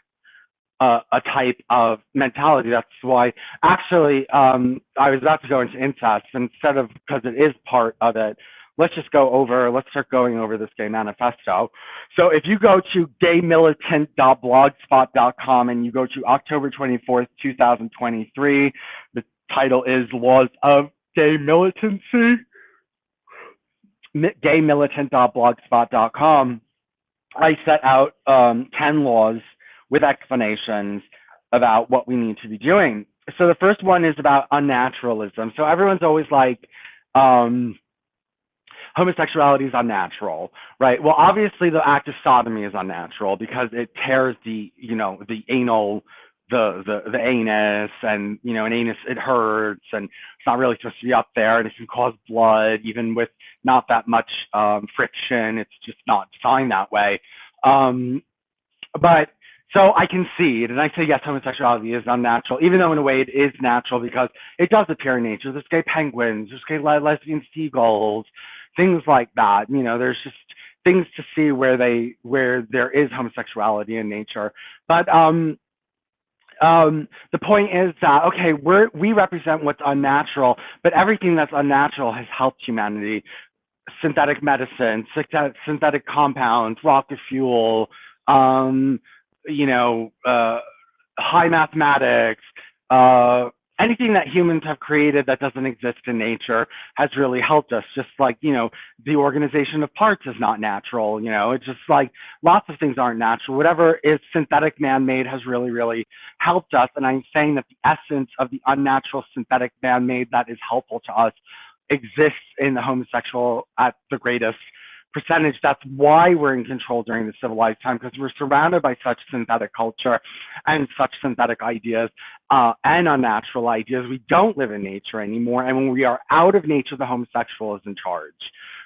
a type of mentality. That's why, actually, I was about to go into incest, instead of, because it is part of it, let's start going over this gay manifesto. So if you go to gaymilitant.blogspot.com and you go to October 24th, 2023, the title is Laws of Gay Militancy, gaymilitant.blogspot.com, I set out 10 laws with explanations about what we need to be doing. So the first one is about unnaturalism. So everyone's always like, homosexuality is unnatural, right? Well, obviously the act of sodomy is unnatural because it tears the anus, and an anus, it hurts, and it's not really supposed to be up there, and it can cause blood even with not that much friction. It's just not designed that way. But so I concede, and I say, yes, homosexuality is unnatural, even though in a way it is natural because it does appear in nature. There's gay penguins, there's gay lesbian seagulls, things like that. There's just things to see where there is homosexuality in nature. But the point is that, okay, we represent what's unnatural, but everything that's unnatural has helped humanity. Synthetic medicine, synthetic compounds, rocket fuel, high mathematics, anything that humans have created that doesn't exist in nature has really helped us. Just like, the organization of parts is not natural. It's just like lots of things aren't natural. Whatever is synthetic man-made has really, really helped us. And I'm saying that the essence of the unnatural synthetic man-made that is helpful to us exists in the homosexual at the greatest percentage. That's why we're in control during the civilized time, because we're surrounded by such synthetic culture and such synthetic ideas and unnatural ideas. We don't live in nature anymore, and when we are out of nature, the homosexual is in charge.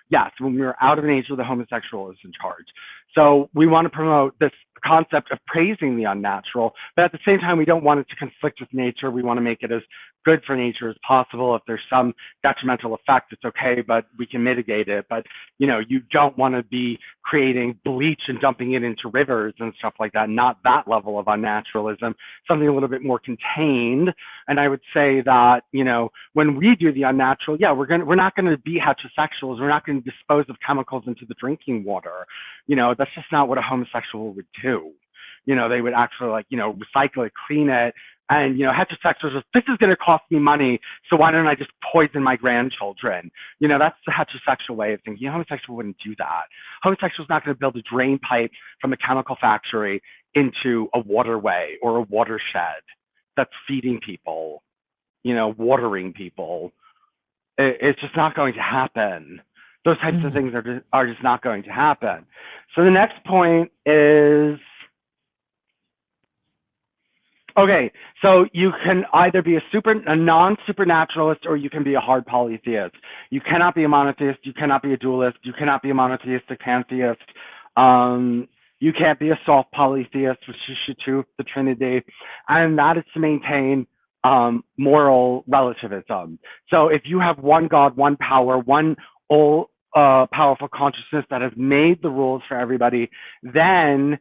Yes, when we are out of nature, the homosexual is in charge. So we want to promote this concept of praising the unnatural, but at the same time, we don't want it to conflict with nature. We want to make it as good for nature as possible. If there's some detrimental effect, it's okay, but we can mitigate it. But, you know, you don't want to be creating bleach and dumping it into rivers and stuff like that. Not that level of unnaturalism, something a little bit more contained. And I would say that, you know, when we do the unnatural, yeah, we're not going to be heterosexuals. We're not going to dispose of chemicals into the drinking water. You know, that's just not what a homosexual would do. You know, they would actually, like, you know, recycle it, clean it. And, you know, heterosexuals, this is going to cost me money, so why don't I just poison my grandchildren? You know, that's the heterosexual way of thinking. A homosexual wouldn't do that. Homosexual's not going to build a drain pipe from a chemical factory into a waterway or a watershed that's feeding people, you know, watering people. It's just not going to happen. Those types of things are just not going to happen. So the next point is, okay, so you can either be a non-supernaturalist, or you can be a hard polytheist. You cannot be a monotheist. You cannot be a dualist. You cannot be a monotheistic pantheist. You can't be a soft polytheist, which is the Trinity, and that is to maintain moral relativism. So if you have one God, one power, one all powerful consciousness that has made the rules for everybody, then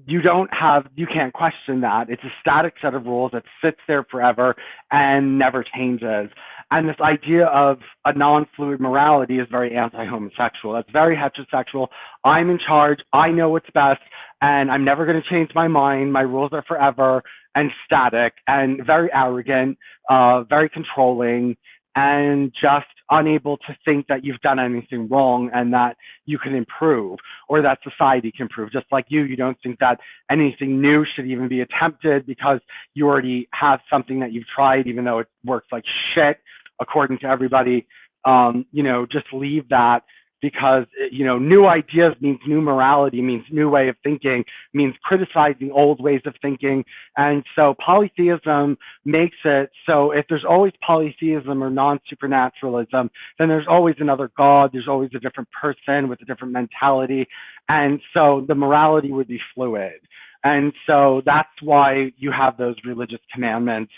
you can't question that. It's a static set of rules that sits there forever and never changes. And this idea of a non-fluid morality is very anti-homosexual. That's very heterosexual. I'm in charge. I know what's best, and I'm never going to change my mind. My rules are forever and static and very arrogant, very controlling, and just unable to think that you've done anything wrong and that you can improve, or that society can improve. Just like you don't think that anything new should even be attempted because you already have something that you've tried, even though it works like shit according to everybody. You know, just leave that, because, you know, new ideas means new morality, means new way of thinking, means criticizing old ways of thinking. And so polytheism makes it so if there's always polytheism or non-supernaturalism, then there's always another God, there's always a different person with a different mentality. And so the morality would be fluid. And so that's why you have those religious commandments,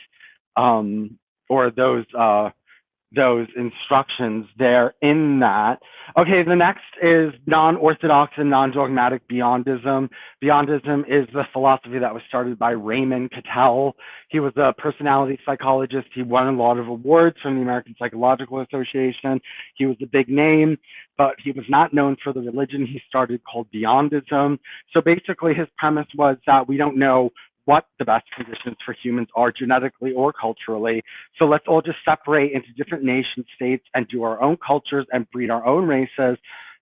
or those instructions there in that. Okay, the next is non-orthodox and non-dogmatic Beyondism. Beyondism is the philosophy that was started by Raymond Cattell. He was a personality psychologist. He won a lot of awards from the American Psychological Association. He was a big name, but he was not known for the religion he started called Beyondism. So basically his premise was that we don't know what the best conditions for humans are genetically or culturally. So let's all just separate into different nation states and do our own cultures and breed our own races.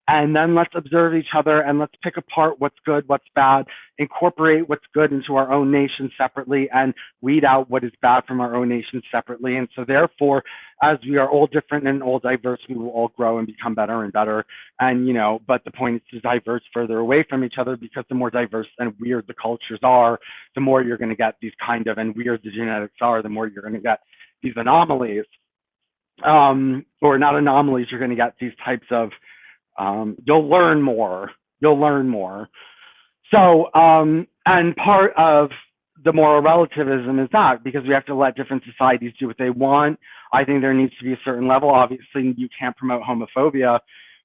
And then let's observe each other and let's pick apart what's good, what's bad, incorporate what's good into our own nation separately, and weed out what is bad from our own nation separately. And so therefore, as we are all different and all diverse, we will all grow and become better and better. And, you know, but the point is to diverse further away from each other, because the more diverse and weird the cultures are, the more you're going to get these kind of, and weird the genetics are, the more you're going to get these anomalies. Or not anomalies, you're going to get these types of, you'll learn more. So, and part of the moral relativism is that, because we have to let different societies do what they want. I think there needs to be a certain level. Obviously, you can't promote homophobia,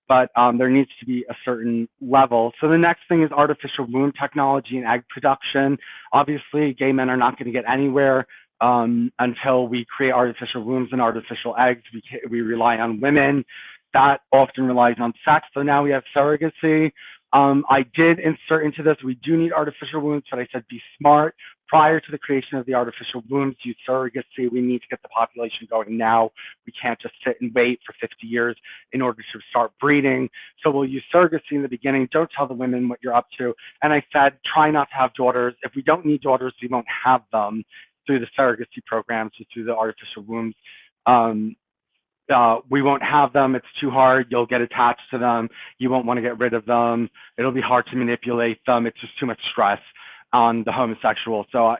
but there needs to be a certain level. So the next thing is artificial womb technology and egg production. Obviously, gay men are not going to get anywhere until we create artificial wombs and artificial eggs. We rely on women. That often relies on sex. So now we have surrogacy. I did insert into this, we do need artificial wombs, but I said be smart. Prior to the creation of the artificial wombs, use surrogacy. We need to get the population going now. We can't just sit and wait for 50 years in order to start breeding. So we'll use surrogacy in the beginning. Don't tell the women what you're up to. And I said, try not to have daughters. If we don't need daughters, we won't have them through the surrogacy programs or through the artificial wombs. We won't have them. It's too hard. You'll get attached to them. You won't want to get rid of them. It'll be hard to manipulate them. It's just too much stress. on the homosexual. So,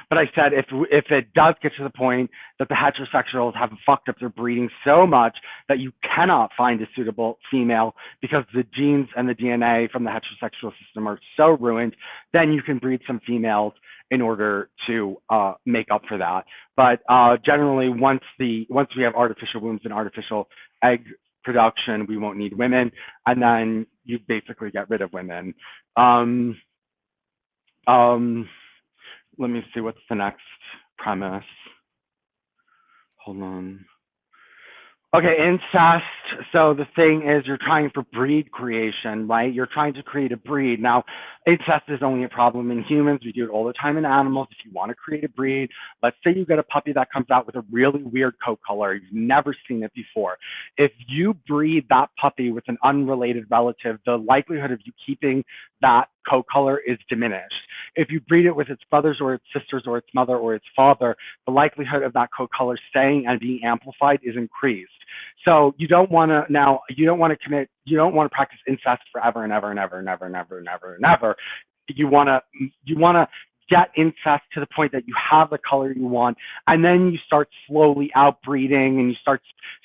but I said if it does get to the point that the heterosexuals have fucked up their breeding so much that you cannot find a suitable female because the genes and the DNA from the heterosexual system are so ruined, then you can breed some females in order to make up for that. But generally, once we have artificial wombs and artificial egg production, we won't need women, and then you basically get rid of women. Let me see, what's the next premise? Hold on. Okay, incest. So the thing is, you're trying for breed creation, right? You're trying to create a breed. Now, incest is only a problem in humans. We do it all the time in animals. If you want to create a breed, let's say you get a puppy that comes out with a really weird coat color. You've never seen it before. If you breed that puppy with an unrelated relative, the likelihood of you keeping that coat color is diminished. If you breed it with its brothers or its sisters or its mother or its father, the likelihood of that coat color staying and being amplified is increased. So you don't want to practice incest forever and ever and ever and ever and ever and ever and ever. You want to get incest to the point that you have the color you want, and then you start slowly outbreeding, and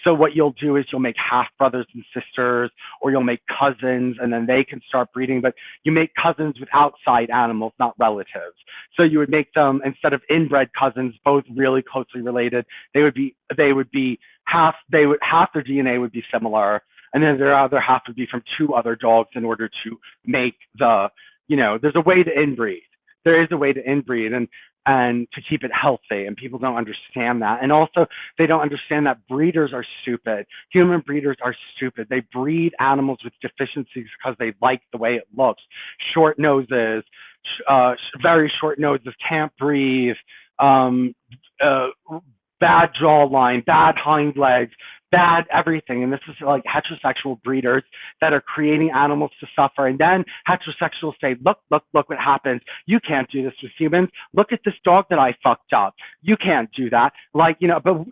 so what you'll do is you'll make half brothers and sisters, or you'll make cousins, and then they can start breeding, but you make cousins with outside animals, not relatives. So you would make them, instead of inbred cousins, both really closely related, they would be half their DNA would be similar, and then their other half would be from two other dogs in order to make there's a way to inbreed. There is a way to inbreed and to keep it healthy, and people don't understand that. And also, they don't understand that breeders are stupid. Human breeders are stupid. They breed animals with deficiencies because they like the way it looks. Short noses, very short noses, can't breathe, bad jawline, bad hind legs, bad everything. And this is like heterosexual breeders that are creating animals to suffer. And then heterosexuals say, look what happens. You can't do this with humans. Look at this dog that I fucked up. You can't do that. But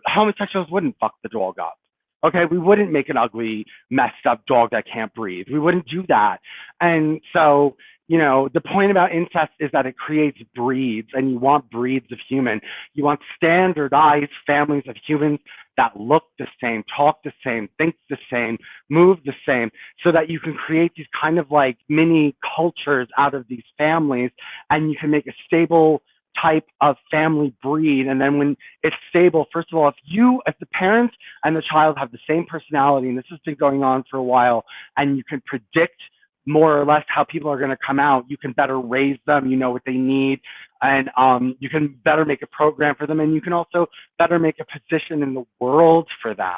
homosexuals wouldn't fuck the dog up. Okay, we wouldn't make an ugly, messed up dog that can't breathe. We wouldn't do that. And so, the point about incest is that it creates breeds, and you want breeds of human. You want standardized families of humans that look the same, talk the same, think the same, move the same, so that you can create these kind of like mini cultures out of these families, and you can make a stable type of family breed. And then when it's stable, first of all, if the parents and the child have the same personality, and this has been going on for a while, and you can predict more or less how people are going to come out, you can better raise them, you know what they need, and you can better make a program for them, and you can also better make a position in the world for them.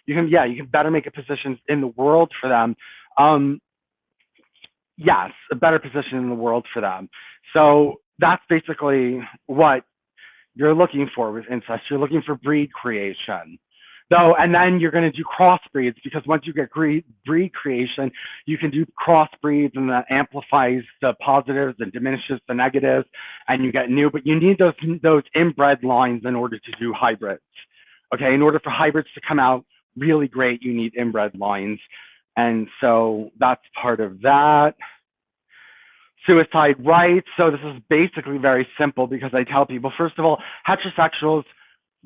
You can better make a position in the world for them. Yes, a better position in the world for them. So that's basically what you're looking for with incest. You're looking for breed creation. And then you're going to do crossbreeds, because once you get breed creation, you can do crossbreeds, and that amplifies the positives and diminishes the negatives, and you get new. But you need those inbred lines in order to do hybrids. Okay, in order for hybrids to come out really great, you need inbred lines, and so that's part of that. Suicide rights. So this is basically very simple, because I tell people, first of all, heterosexuals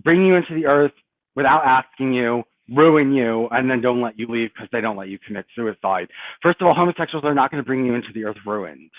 bring you into the earth without asking you, ruin you, and then don't let you leave because they don't let you commit suicide. First of all, homosexuals are not going to bring you into the earth ruined.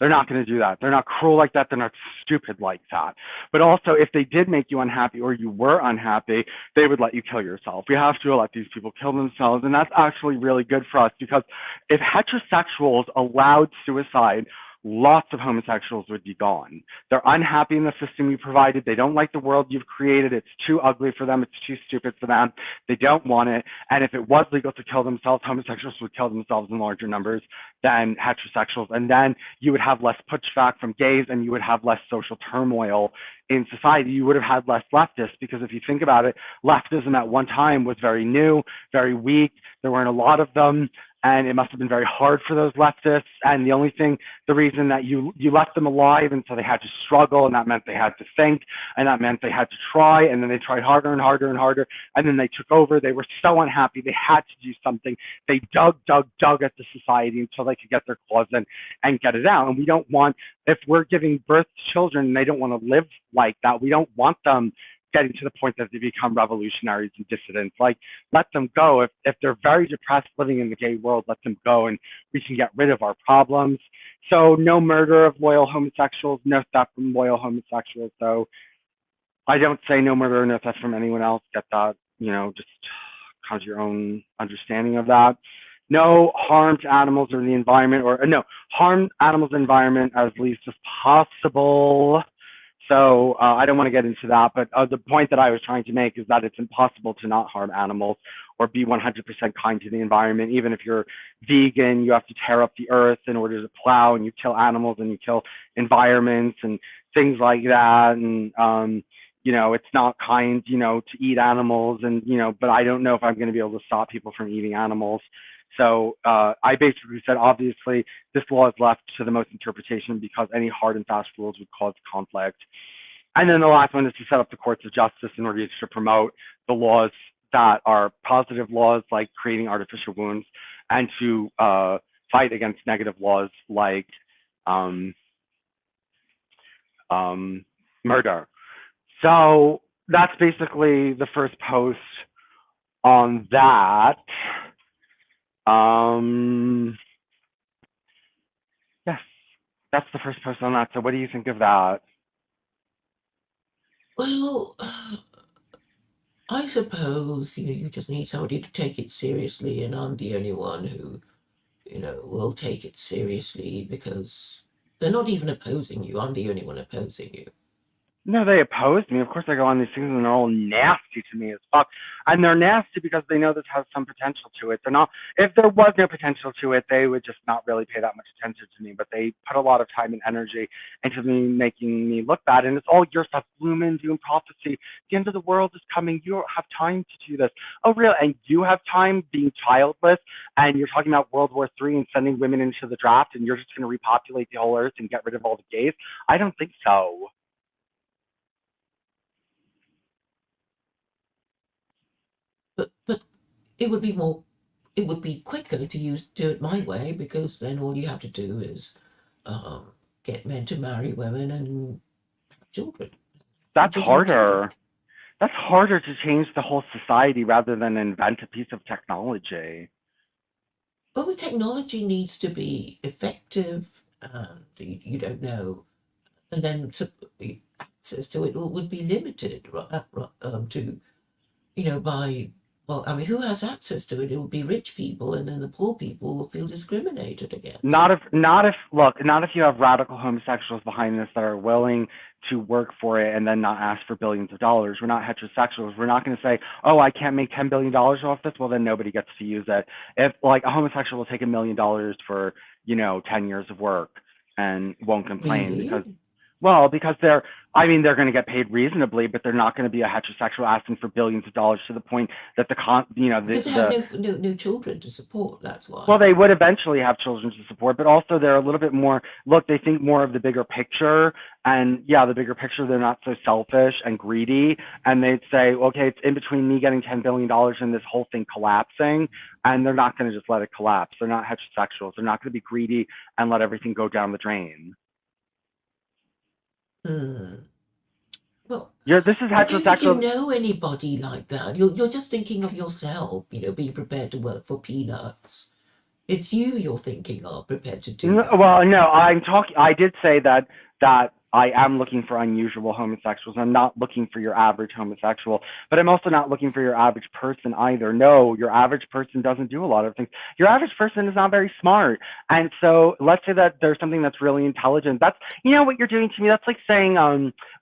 They're not going to do that. They're not cruel like that. They're not stupid like that. But also, if they did make you unhappy or you were unhappy, they would let you kill yourself. We have to let these people kill themselves, and that's actually really good for us, because if heterosexuals allowed suicide, lots of homosexuals would be gone. They're unhappy in the system you provided. They don't like the world you've created. It's too ugly for them. It's too stupid for them. They don't want it. And if it was legal to kill themselves, homosexuals would kill themselves in larger numbers than heterosexuals. And then you would have less pushback from gays, and you would have less social turmoil in society. You would have had less leftists, because if you think about it, leftism at one time was very new, very weak. There weren't a lot of them. and it must have been very hard for those leftists. And the reason that you left them alive, and so they had to struggle, and that meant they had to think, and that meant they had to try, and then they tried harder and harder and harder, and then they took over. They were so unhappy. They had to do something. They dug at the society until they could get their claws in and get it out. And we don't want, if we're giving birth to children and they don't want to live like that, we don't want them getting to the point that they become revolutionaries and dissidents. Like, let them go. If they're very depressed living in the gay world, let them go, and we can get rid of our problems. So no murder of loyal homosexuals, no theft from loyal homosexuals. So I don't say no murder or no theft from anyone else. Get that, just cause your own understanding of that. No harm to animals or the environment, or no, harm animals and environment as least as possible. So I don't want to get into that, but the point that I was trying to make is that it's impossible to not harm animals or be 100% kind to the environment. Even if you're vegan, you have to tear up the earth in order to plow, and you kill animals and you kill environments and things like that. And, it's not kind, to eat animals, and, but I don't know if I'm going to be able to stop people from eating animals. So I basically said, obviously, this law is left to the most interpretation because any hard and fast rules would cause conflict. And then the last one is to set up the courts of justice in order to promote the laws that are positive laws, like creating artificial wounds, and to fight against negative laws like murder. So that's basically the first post on that. Yes, that's the first post on that. So what do you think of that? Well, I suppose you just need somebody to take it seriously, and I'm the only one who will take it seriously because they're not even opposing you. I'm the only one opposing you. No, they opposed me. Of course, I go on these things and they're all nasty to me as fuck. And they're nasty because they know this has some potential to it. They're not, if there was no potential to it, they would just not really pay that much attention to me. But they put a lot of time and energy into me, making me look bad. And it's all your stuff, gloom and doom prophecy. The end of the world is coming. You don't have time to do this. Oh, really? And you have time being childless, and you're talking about World War III and sending women into the draft, and you're just going to repopulate the whole earth and get rid of all the gays? I don't think so. But it would be quicker to do it my way, because then all you have to do is get men to marry women and have children. That's Legitimate children. harder. That's harder to change the whole society rather than invent a piece of technology. Well, the technology needs to be effective, and you don't know, and then access to it would be limited to by, well, I mean, who has access to it? It would be rich people, and then the poor people will feel discriminated against. Not if you have radical homosexuals behind this that are willing to work for it and then not ask for billions of dollars. We're not heterosexuals. We're not going to say, oh, I can't make $10 billion off this. Well, then nobody gets to use it. If like a homosexual will take $1 million for, 10 years of work and won't complain Really? because they're going to get paid reasonably, but they're not going to be a heterosexual asking for billions of dollars to the point that Because they have no children to support, that's well, why. they would eventually have children to support, but also they're a little bit more, look, they think more of the bigger picture. And yeah, the bigger picture, they're not so selfish and greedy. And they'd say, okay, it's in between me getting $10 billion and this whole thing collapsing. And they're not going to just let it collapse. They're not heterosexuals. They're not going to be greedy and let everything go down the drain. Hmm. Well, This is I don't think you heterosexual. know anybody like that. You're just thinking of yourself, being prepared to work for peanuts. It's you're thinking of, prepared to do that. Well, no, I did say that I am looking for unusual homosexuals. I'm not looking for your average homosexual, but I'm also not looking for your average person either. No, your average person doesn't do a lot of things. Your average person is not very smart. And so let's say that there's something that's really intelligent. That's, what you're doing to me. That's like saying,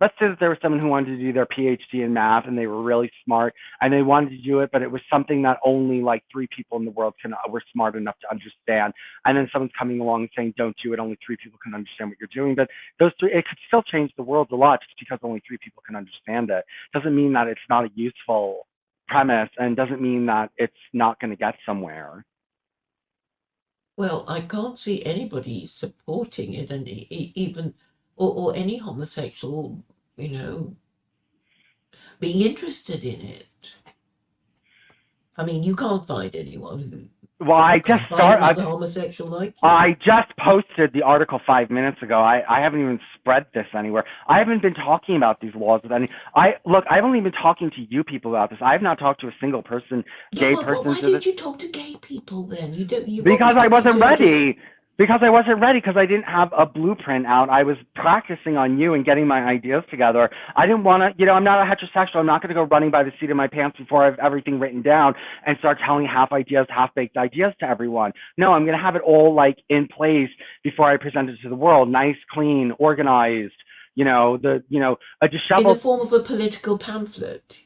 let's say that there was someone who wanted to do their PhD in math and they were really smart and they wanted to do it, but it was something that only like 3 people in the world were smart enough to understand. And then someone's coming along and saying, don't do it. Only 3 people can understand what you're doing. But those 3, it could still change the world a lot just because only 3 people can understand it. Doesn't mean that it's not a useful premise, and doesn't mean that it's not going to get somewhere. Well, I can't see anybody supporting it, and even or any homosexual, you know, being interested in it. I mean, you can't find anyone Well, you can't find another homosexual like you. I just posted the article 5 minutes ago. I haven't even spread this anywhere. I haven't been talking about these laws with any. I've only been talking to you people about this. I have not talked to a single person, Yeah, gay well, person, why didn't you talk to gay people then? You don't. You're because always I talking wasn't to heterosexual. ready. Because I wasn't ready because I didn't have a blueprint out. I was practicing on you and getting my ideas together. I didn't want to, I'm not a heterosexual. I'm not going to go running by the seat of my pants before I have everything written down and start telling half-baked ideas to everyone. No, I'm going to have it all like in place before I present it to the world. Nice, clean, organized, a In the disheveled, form of a political pamphlet.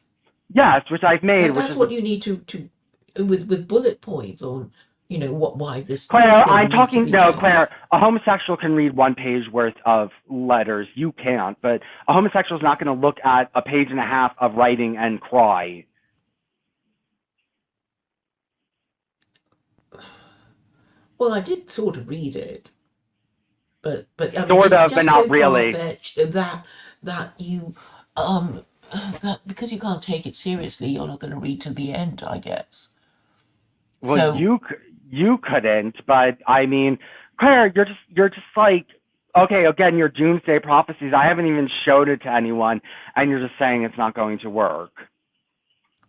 yes, which I've made, which That's is what you need to with bullet points on, why this Claire, thing I'm needs to talking, be no, changed. Claire, a homosexual can read one page worth of letters. You can't, but a homosexual is not going to look at a page and a half of writing and cry. Well, I did sort of read it, but I mean, Sort it's of, but just so not far really. fetched that you that because you can't take it seriously, you're not going to read to the end, I guess. Well, So, you couldn't, but I mean, Claire, you're just like, okay, again, your doomsday prophecies. I haven't even showed it to anyone, and you're just saying it's not going to work.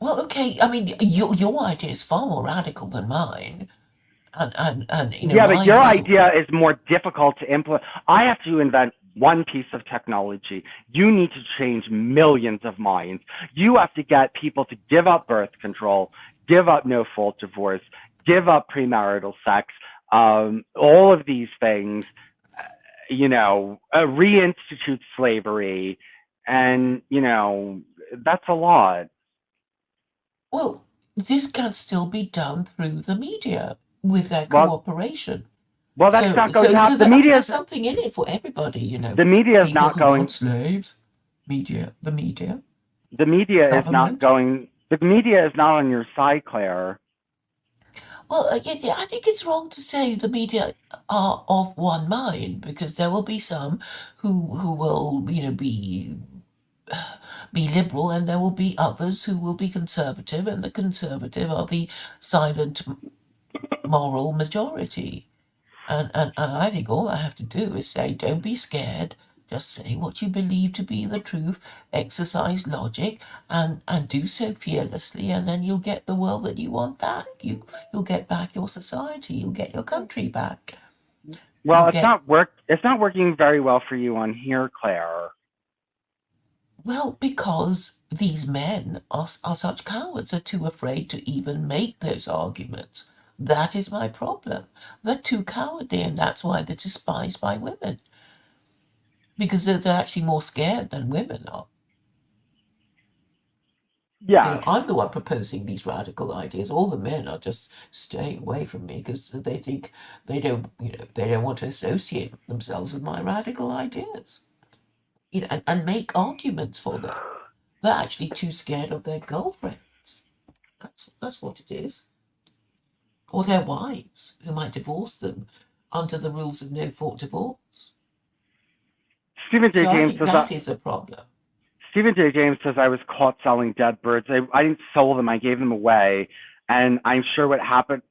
well, okay. I mean, your idea is far more radical than mine, and Yeah, but mine your is. idea is more difficult to implement. I have to invent one piece of technology. You need to change millions of minds. You have to get people to give up birth control, give up no fault divorce, give up premarital sex, all of these things, reinstitute slavery. And, that's a lot. Well, this can still be done through the media with their Well, cooperation. well, that's So, not going so, to so happen. that I mean, there's something in it for everybody. The media is People not who want going slaves, the media, the media is not government. going the media is not on your side, Claire. Well, yeah, I think it's wrong to say the media are of one mind because there will be some who will, be liberal, and there will be others who will be conservative, and the conservative are the silent moral majority. And I think all I have to do is say, don't be scared. Just say what you believe to be the truth, exercise logic, and do so fearlessly, and then you'll get the world that you want back. You'll get back your society, you'll get your country back. You'll Well, get it's not working very well for you on here, Claire. well, because these men are such cowards, are too afraid to even make those arguments. That is my problem. They're too cowardly, and that's why they're despised by women. Because they're actually more scared than women are. Yes. I'm the one proposing these radical ideas. All the men are just staying away from me because they think they don't want to associate themselves with my radical ideas, and make arguments for them. They're actually too scared of their girlfriends. That's what it is, or their wives who might divorce them under the rules of no fault divorce. Stephen J. So I James think says that that is a problem. Stephen J. James says I was caught selling dead birds. I didn't sell them. I gave them away. And I'm sure what happened,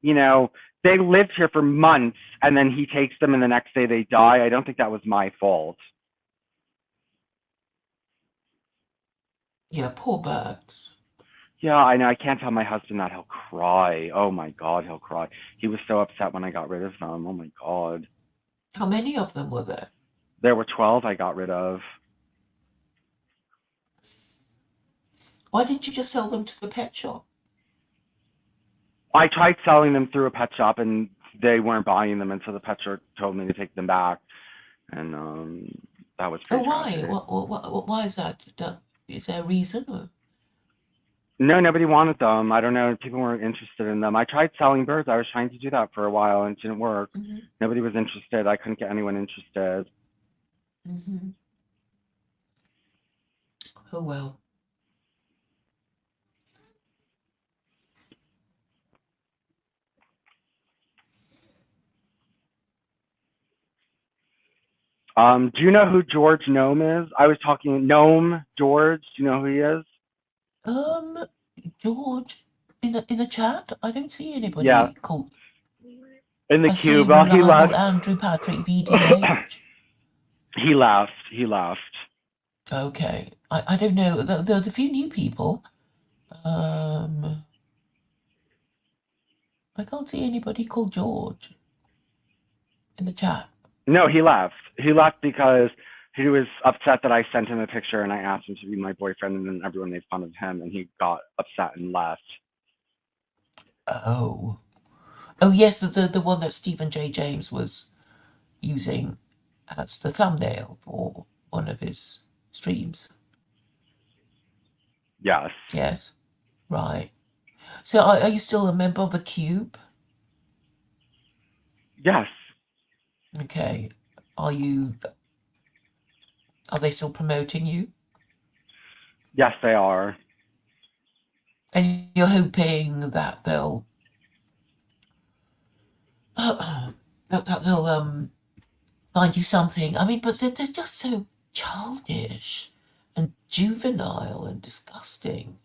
they lived here for months and then he takes them and the next day they die. I don't think that was my fault. Yeah, poor birds. Yeah, I know. I can't tell my husband that. He'll cry. Oh my God, he'll cry. He was so upset when I got rid of them. Oh my God. How many of them were there? There were 12 I got rid of. Why didn't you just sell them to the pet shop? I tried selling them through a pet shop and they weren't buying them. And so the pet shop told me to take them back. And that was Oh, pretty why? tragic. Why is that? Is there a reason? Or? No, nobody wanted them. I don't know. People weren't interested in them. I tried selling birds. I was trying to do that for a while and it didn't work. Hmm. Nobody was interested. I couldn't get anyone interested. Hmm. Oh well. Do you know who George Nome is? I was talking Nome George. Do you know who he is? Um, George, in the chat, I don't see Yeah, anybody called. in the I see cube. Well, he reliable left. Andrew Patrick VDH. he left. He left. Okay, I don't know. There's a few new people. Um, I can't see anybody called George in the chat. No, he left. He left because he was upset that I sent him a picture and I asked him to be my boyfriend, and then everyone made fun of him, and he got upset and left. Oh, oh yes, the one that Stephen J. James was using as the thumbnail for one of his streams. Yes. Yes, right. So are you still a member of the Cube? Yes. Okay. Are you? Are they still promoting you? Yes, they are. And you're hoping that they'll find you something. I mean, but they're just so childish and juvenile and disgusting.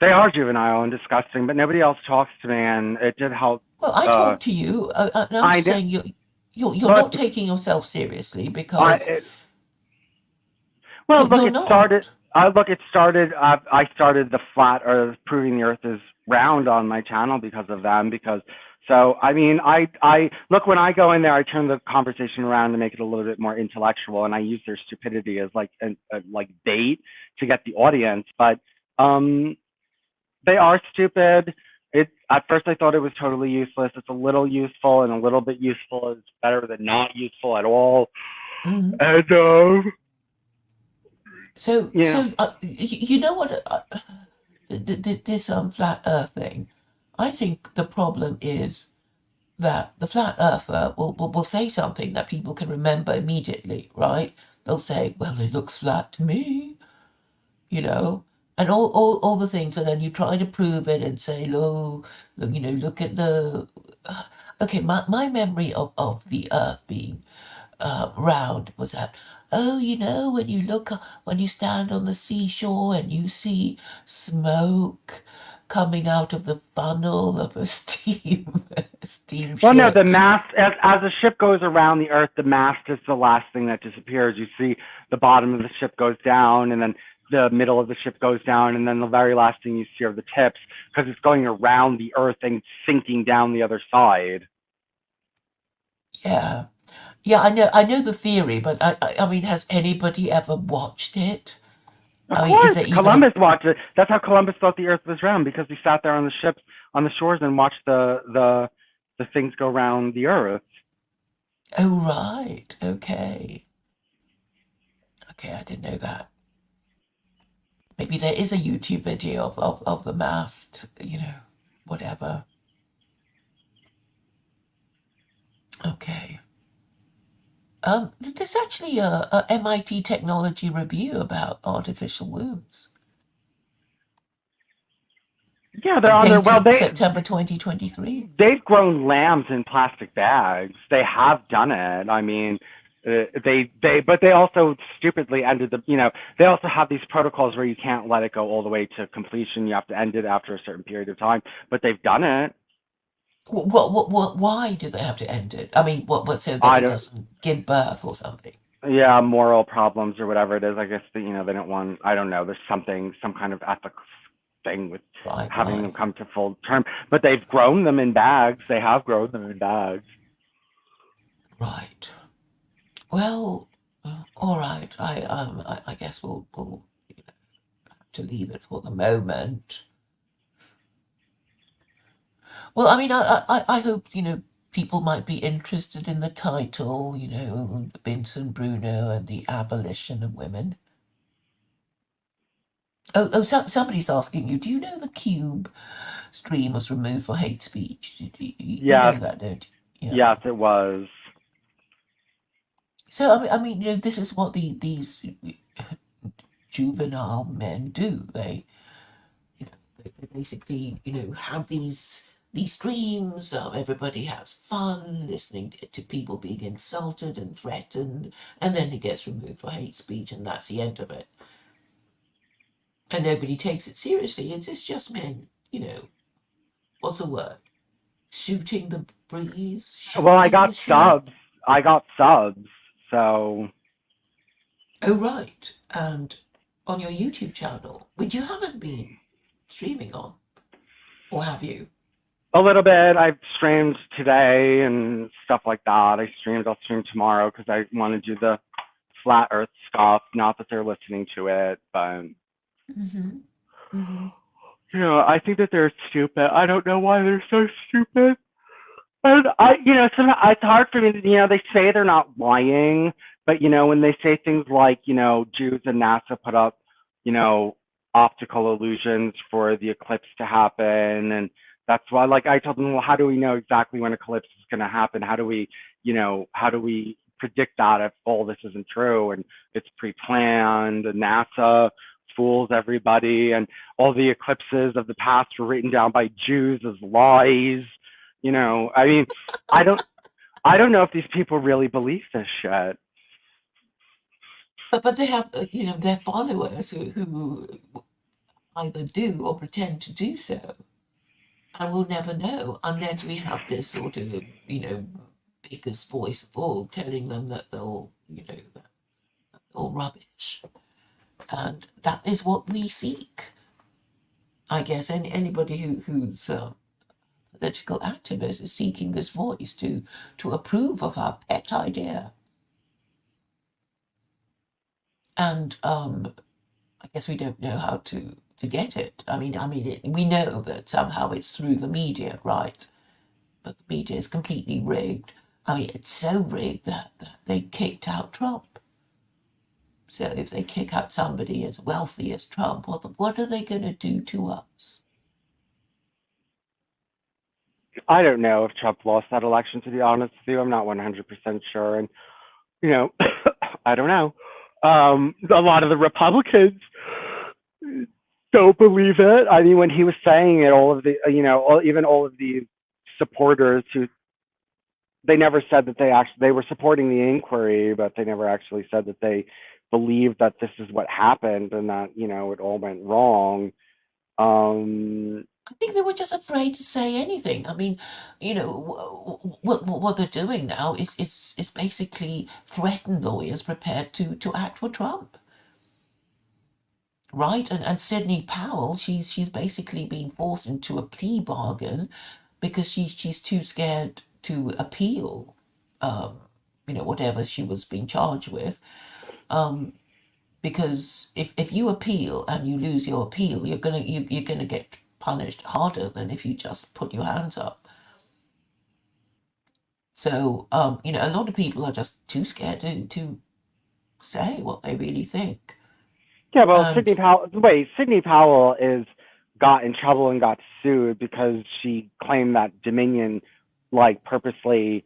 They are juvenile and disgusting, but nobody else talks to me, and it did help. Well, I Uh, talk to you, and I'm I just did, saying you're not but taking yourself seriously I because it, well, look, you're it started. not. Look, it started. I started the flat or proving the Earth is round on my channel because of them. Because so, I mean, I look when I go in there, I turn the conversation around to make it a little bit more intellectual, and I use their stupidity as like like bait to get the audience. But um, they are stupid. It at first I thought it was totally useless. It's a little useful, and a little bit useful is better than not useful at all. Mm. And So you know, you know what? This flat Earth thing. I think the problem is that the flat earther will say something that people can remember immediately, right? They'll say, well, it looks flat to me, you know, and all the things, and then you try to prove it and say, oh, look, look at the. Okay, my memory of the earth being round was that, oh, when you stand on the seashore and you see smoke coming out of the funnel of a steam well, no, ship. the mast as the ship goes around the Earth, the mast is the last thing that disappears. You see the bottom of the ship goes down, and then the middle of the ship goes down, and then the very last thing you see are the tips because it's going around the Earth and sinking down the other side. Yeah. Yeah, I know the theory, but I mean, has anybody ever watched it? Of I mean, is course, there even a. Columbus watched it. That's how Columbus thought the Earth was round because he sat there on the ships on the shores and watched the things go around the Earth. Oh, right. Okay. Okay, I didn't know that. Maybe there is a YouTube video of the mast, whatever. Okay. There's actually a MIT technology review about artificial wombs, Yeah, they're on their well. dated September 2023. They've grown lambs in plastic bags. They have done it. I mean, but they also stupidly ended the. They also have these protocols where you can't let it go all the way to completion. You have to end it after a certain period of time. But they've done it. Why do they have to end it? I mean, what so that I it don't. doesn't give birth or something? Yeah, moral problems or whatever it is. I guess they don't want. I don't know. There's some kind of ethics thing with Right, having them right, come to full term. But they've grown them in bags. They have grown them in bags. right. Well, all right. I guess we'll have to leave it for the moment. Well, I mean, I hope people might be interested in the title. Vincent Bruno and the abolition of women. Somebody's asking you. Do you know the Cube stream was removed for hate speech? You Yes, know that, don't you? Yeah. yes, it was. So I mean, this is what these juvenile men do. They basically, have these these streams. Everybody has fun listening to people being insulted and threatened, and then it gets removed for hate speech, and that's the end of it. And nobody takes it seriously. It's just men, what's the word? Shooting the breeze, Well, I shooting the got shit. subs. I got subs. So Oh, right. And on your YouTube channel, which you haven't been streaming on, or have you? a little bit. I've streamed today and stuff like that. I'll stream tomorrow because I want to do the flat Earth stuff. Not that they're listening to it, but Mm-hmm. Mm-hmm. I think that they're stupid. I don't know why they're so stupid. And sometimes it's hard for me to, they say they're not lying, but when they say things like, Jews and NASA put up, you know, optical illusions for the eclipse to happen, and that's why, like, I told them, well, how do we know exactly when eclipse is going to happen? How do we predict that if all this isn't true and it's pre-planned? And NASA fools everybody, and all the eclipses of the past were written down by Jews as lies. I mean, I don't I don't know if these people really believe this shit. But they have, their followers who either do or pretend to do so. And we'll never know unless we have this sort of, biggest voice of all telling them that they're all, that they're all rubbish. And that is what we seek. I guess anybody who's a political activist is seeking this voice to approve of our pet idea. And I guess we don't know how to get it. We know that somehow it's through the media, right? But the media is completely rigged. It's so rigged that they kicked out Trump. So if they kick out somebody as wealthy as Trump, what are they going to do to us? I don't know if Trump lost that election, to be honest with you. I'm not 100% sure. And, you know, I don't know. A lot of the Republicans don't believe it. I mean, when he was saying it, all of the, even all of the supporters who, they never said that they were supporting the inquiry, but they never actually said that they believed that this is what happened and that, it all went wrong. I think they were just afraid to say anything. What they're doing now is basically threaten lawyers prepared to act for Trump, right? And Sidney Powell, she's basically being forced into a plea bargain because she's too scared to appeal, whatever she was being charged with. Because if you appeal and you lose your appeal, you're gonna get punished harder than if you just put your hands up. So a lot of people are just too scared to say what they really think. Yeah, well, And Sidney Powell is got in trouble and got sued because she claimed that Dominion, like, purposely,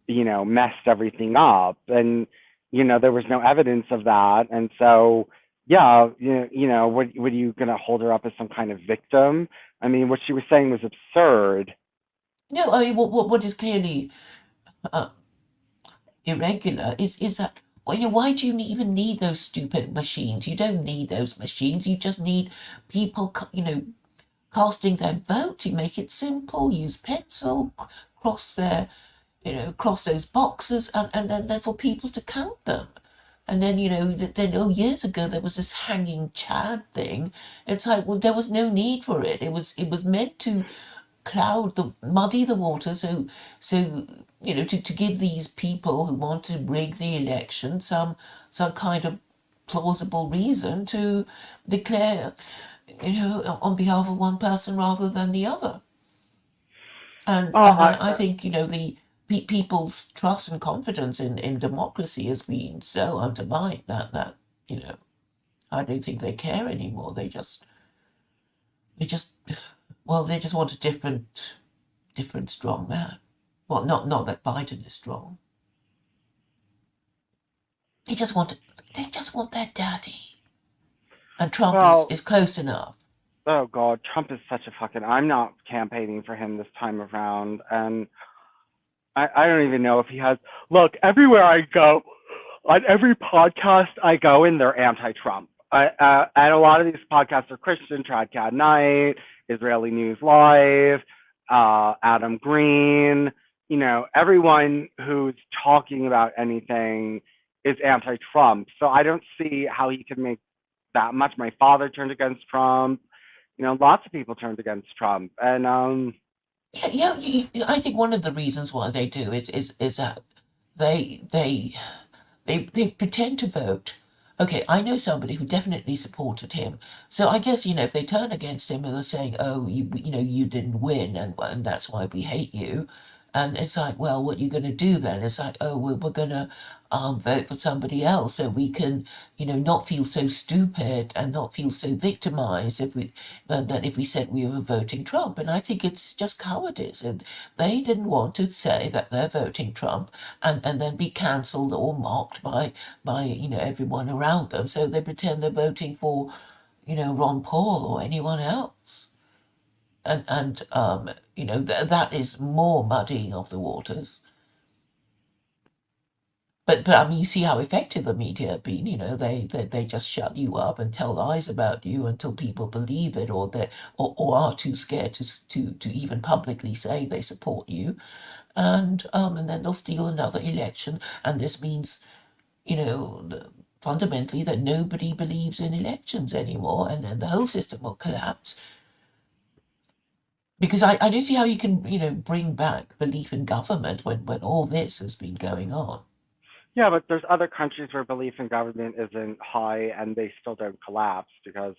messed everything up, and there was no evidence of that, and so yeah, what are you gonna hold her up as some kind of victim? I mean, what she was saying was absurd. no, what is clearly uh, irregular is that, why do you even need those stupid machines? You don't need those machines. You just need people, casting their vote. You make it simple. Use pencil, cross their, cross those boxes, and then for people to count them. And then, years ago there was this hanging Chad thing. It's like, well, there was no need for it. It was meant to muddy the water, so to give these people who want to rig the election some kind of plausible reason to declare, on behalf of one person rather than the other. And Oh, I think, the people's trust and confidence in democracy has been so undermined that I don't think they care anymore. They just well, they just want a different strong man. Well, not that Biden is strong. They just want they just want their daddy. And Trump is well, close enough. Oh God, Trump is such a fucking. I'm not campaigning for him this time around, and I don't even know if he has. Look, everywhere I go, on every podcast I go in, they're anti-Trump. And a lot of these podcasts are Christian, Tradcad Night, Israeli News Live, Adam Green. You know, everyone who's talking about anything is anti-Trump. So I don't see how he could make that much. My father turned against Trump. You know, lots of people turned against Trump, and Yeah, yeah. I think one of the reasons why they do it is that they they they pretend to vote. Okay, I know somebody who definitely supported him. So I guess, if they turn against him and they're saying, "Oh, you didn't win, and that's why we hate you," and it's like, well, what are you going to do then? It's like, oh, we're going to vote for somebody else so we can, not feel so stupid and not feel so victimized that if we said we were voting Trump. And I think it's just cowardice. And they didn't want to say that they're voting Trump and then be cancelled or mocked by everyone around them. So they pretend they're voting for, Ron Paul or anyone else. And that is more muddying of the waters. But I mean, you see how effective the media have been. They just shut you up and tell lies about you until people believe it, or are too scared to even publicly say they support you, and then they'll steal another election, and this means, fundamentally, that nobody believes in elections anymore, and then the whole system will collapse. Because I don't see how you can, bring back belief in government when all this has been going on. yeah, but there's other countries where belief in government isn't high and they still don't collapse because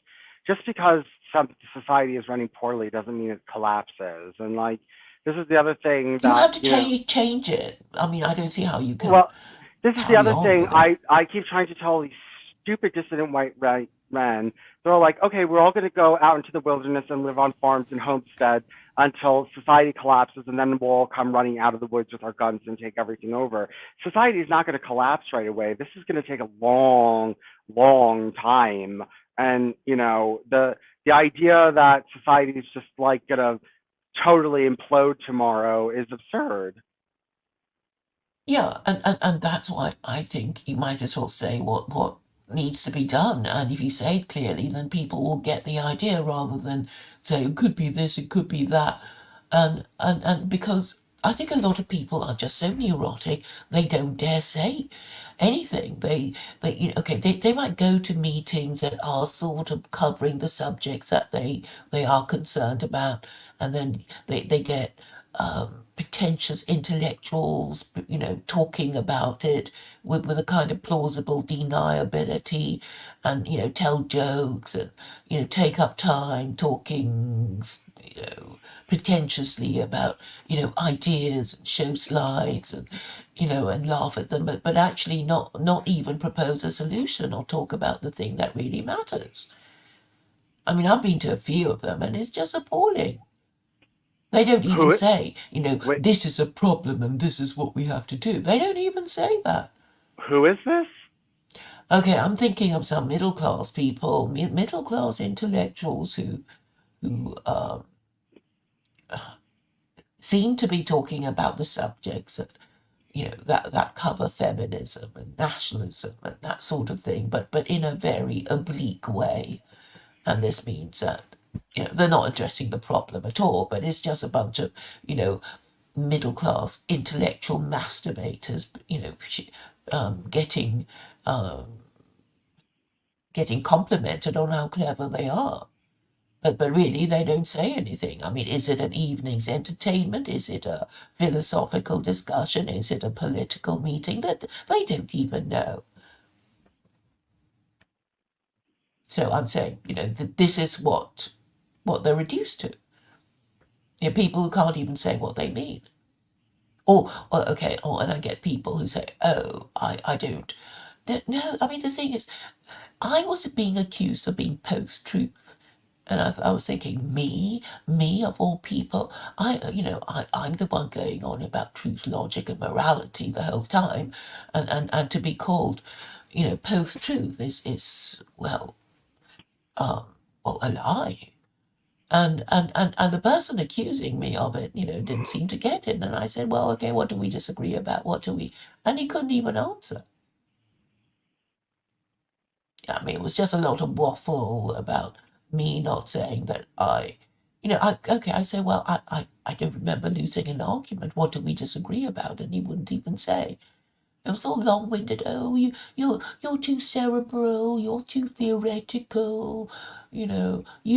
just because some society is running poorly doesn't mean it collapses. And like this is the other thing You that, have to change it. I mean, I don't see how you can well, this is the carry other on thing with it. I keep trying to tell these stupid dissident white men. They're all like, okay, we're all going to go out into the wilderness and live on farms and homestead until society collapses, and then we'll all come running out of the woods with our guns and take everything over. Society is not going to collapse right away. This is going to take a long, long time. And the idea that society is just like going to totally implode tomorrow is absurd. Yeah, and that's why I think you might as well say what needs to be done. And if you say it clearly, then people will get the idea rather than say it could be this, it could be that. And because I think a lot of people are just so neurotic, they don't dare say anything. Okay, they might go to meetings that are sort of covering the subjects that they are concerned about, and then they get pretentious intellectuals, talking about it with a kind of plausible deniability, and tell jokes, and take up time talking, pretentiously about ideas, and show slides, and laugh at them, but actually not even propose a solution or talk about the thing that really matters. I mean, I've been to a few of them, and it's just appalling. They don't even Who? say, Wait, this is a problem and this is what we have to do. They don't even say that. who is this? Okay, I'm thinking of some middle class people, middle class intellectuals who seem to be talking about the subjects that cover feminism and nationalism and that sort of thing, but in a very oblique way. And this means that they're not addressing the problem at all, but it's just a bunch of middle class intellectual masturbators, getting getting complimented on how clever they are. But really, they don't say anything. I mean, is it an evening's entertainment? Is it a philosophical discussion? Is it a political meeting? That they don't even know. So I'm saying, this is what they're reduced to. People who can't even say what they mean. Or okay, and I get people who say, "Oh, I don't." No, I mean the thing is, I was being accused of being post-truth, and I was thinking, me of all people, I'm the one going on about truth, logic, and morality the whole time, and to be called, post-truth is well, a lie. And the person accusing me of it, didn't seem to get it. And I said, well, okay, what do we disagree about? What do we? And he couldn't even answer. I mean, it was just a lot of waffle about me not saying that I say, well, I don't remember losing an argument. What do we disagree about? And he wouldn't even say. It was all long-winded. Oh, you're too cerebral. You're too theoretical. You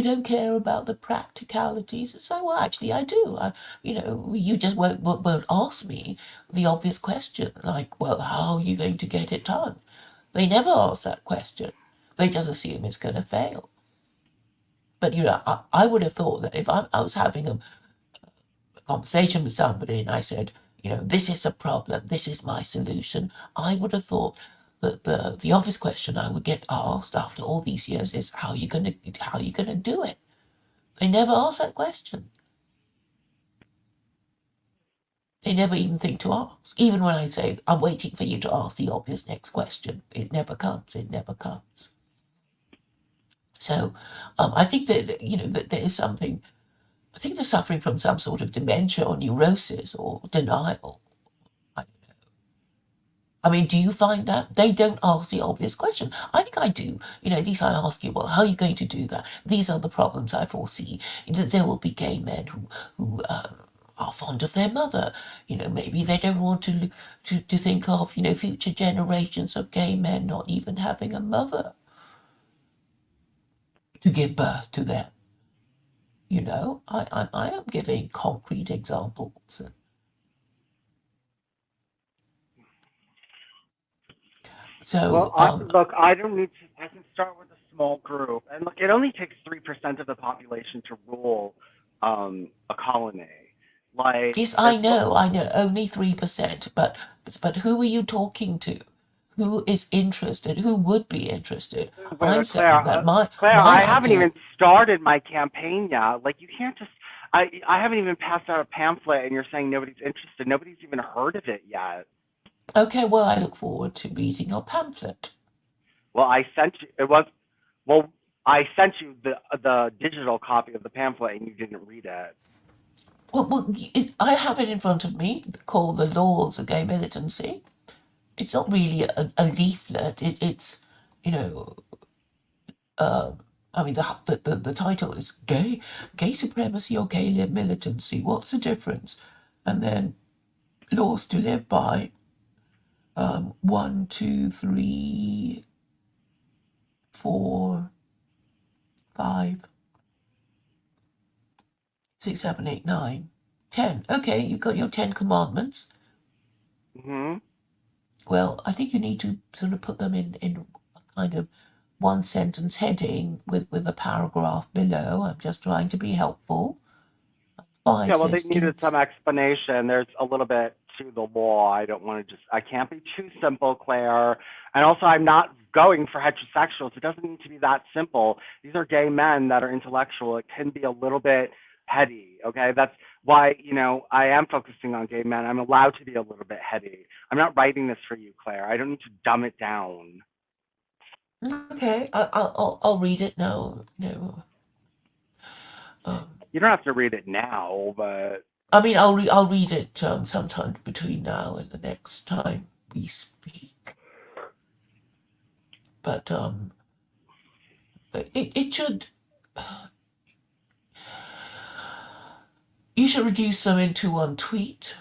don't care about the practicalities. And so, well, actually, I do. You just won't ask me the obvious question, like, well, how are you going to get it done? They never ask that question. They just assume it's going to fail. But I would have thought that if I was having a conversation with somebody and I said, this is a problem, this is my solution, I would have thought that the obvious question I would get asked after all these years is how are you gonna do it? They never ask that question. They never even think to ask. Even when I say I'm waiting for you to ask the obvious next question, it never comes. It never comes. So I think that that there is something. I think they're suffering from some sort of dementia or neurosis or denial. I mean, do you find that? They don't ask the obvious question. I think I do. At least I ask you, well, how are you going to do that? These are the problems I foresee. That there will be gay men who are fond of their mother. Maybe they don't want to think of, future generations of gay men not even having a mother to give birth to them. I am giving concrete examples. Well, So, look, I don't need to. I can start with a small group, and look, it only takes 3% of the population to rule a colony. Like, yes, as I know, only 3%, but who are you talking to? Who is interested? Who would be interested? I'm but Claire, saying that Claire, my I haven't idea. even started my campaign yet. Like, you can't just. I haven't even passed out a pamphlet, and you're saying nobody's interested. Nobody's even heard of it yet. Okay, well, I look forward to reading your pamphlet. Well, I sent you. It was well. I sent you the digital copy of the pamphlet, and you didn't read it. I have it in front of me, called the Laws of Gay Militancy. It's not really a leaflet. It's, you know, I mean, the title is Gay Supremacy or Gay Militancy. What's the difference? And then laws to live by. One, two, three, four, five, six, seven, eight, nine, 10. Okay, you've got your 10 commandments. Hmm. Well, I think you need to sort of put them in a kind of one sentence heading with a paragraph below. I'm just trying to be helpful. Five Yeah, well, they says needed some explanation. There's a little bit to the law. I don't want to just, I can't be too simple, Claire. And also, I'm not going for heterosexuals. It doesn't need to be that simple. These are gay men that are intellectual. It can be a little bit heady, okay? That's why, I am focusing on gay men. I'm allowed to be a little bit heady. I'm not writing this for you, Claire. I don't need to dumb it down. okay. I'll read it now. You don't have to read it now, but I mean, I'll read it sometime between now and the next time we speak. But it should you should reduce them into one tweet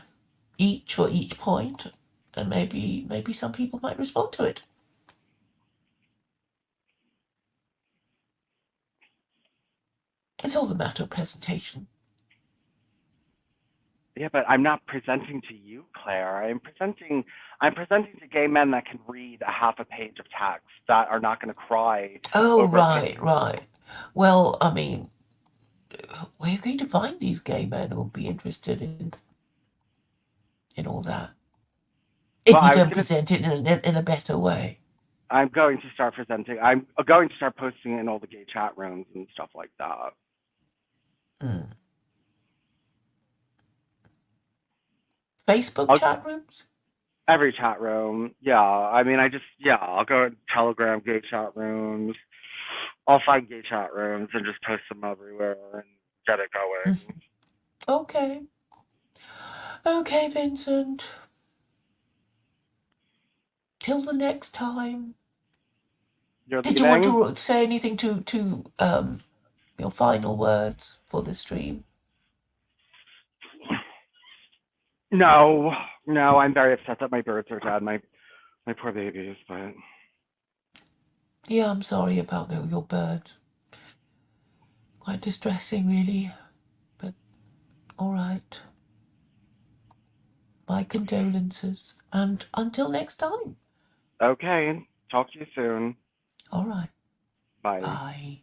each for each point, and maybe some people might respond to it. It's all a matter of presentation. yeah, but I'm not presenting to you, Claire. I'm presenting to gay men that can read a half a page of text that are not going to cry Oh, over a page. right. Well, I mean, where are you going to find these gay men who'll be interested in all that? Well, If you I was don't going to present it in a better way. I'm going to start presenting. I'm going to start posting it in all the gay chat rooms and stuff like that. Mm. Facebook I'll, chat rooms? every chat room. Yeah. I mean, I'll go to Telegram gay chat rooms. I'll find gay chat rooms and just post them everywhere. get it going. Okay. Okay, Vincent. Till the next time. You're Did you want leaving? to say anything to your final words for the stream? No, no, I'm very upset that my birds are dead. My poor babies, but Yeah, I'm sorry about your birds. Quite distressing, really. But all right. My condolences, and until next time. okay. Talk to you soon. All right. Bye. Bye.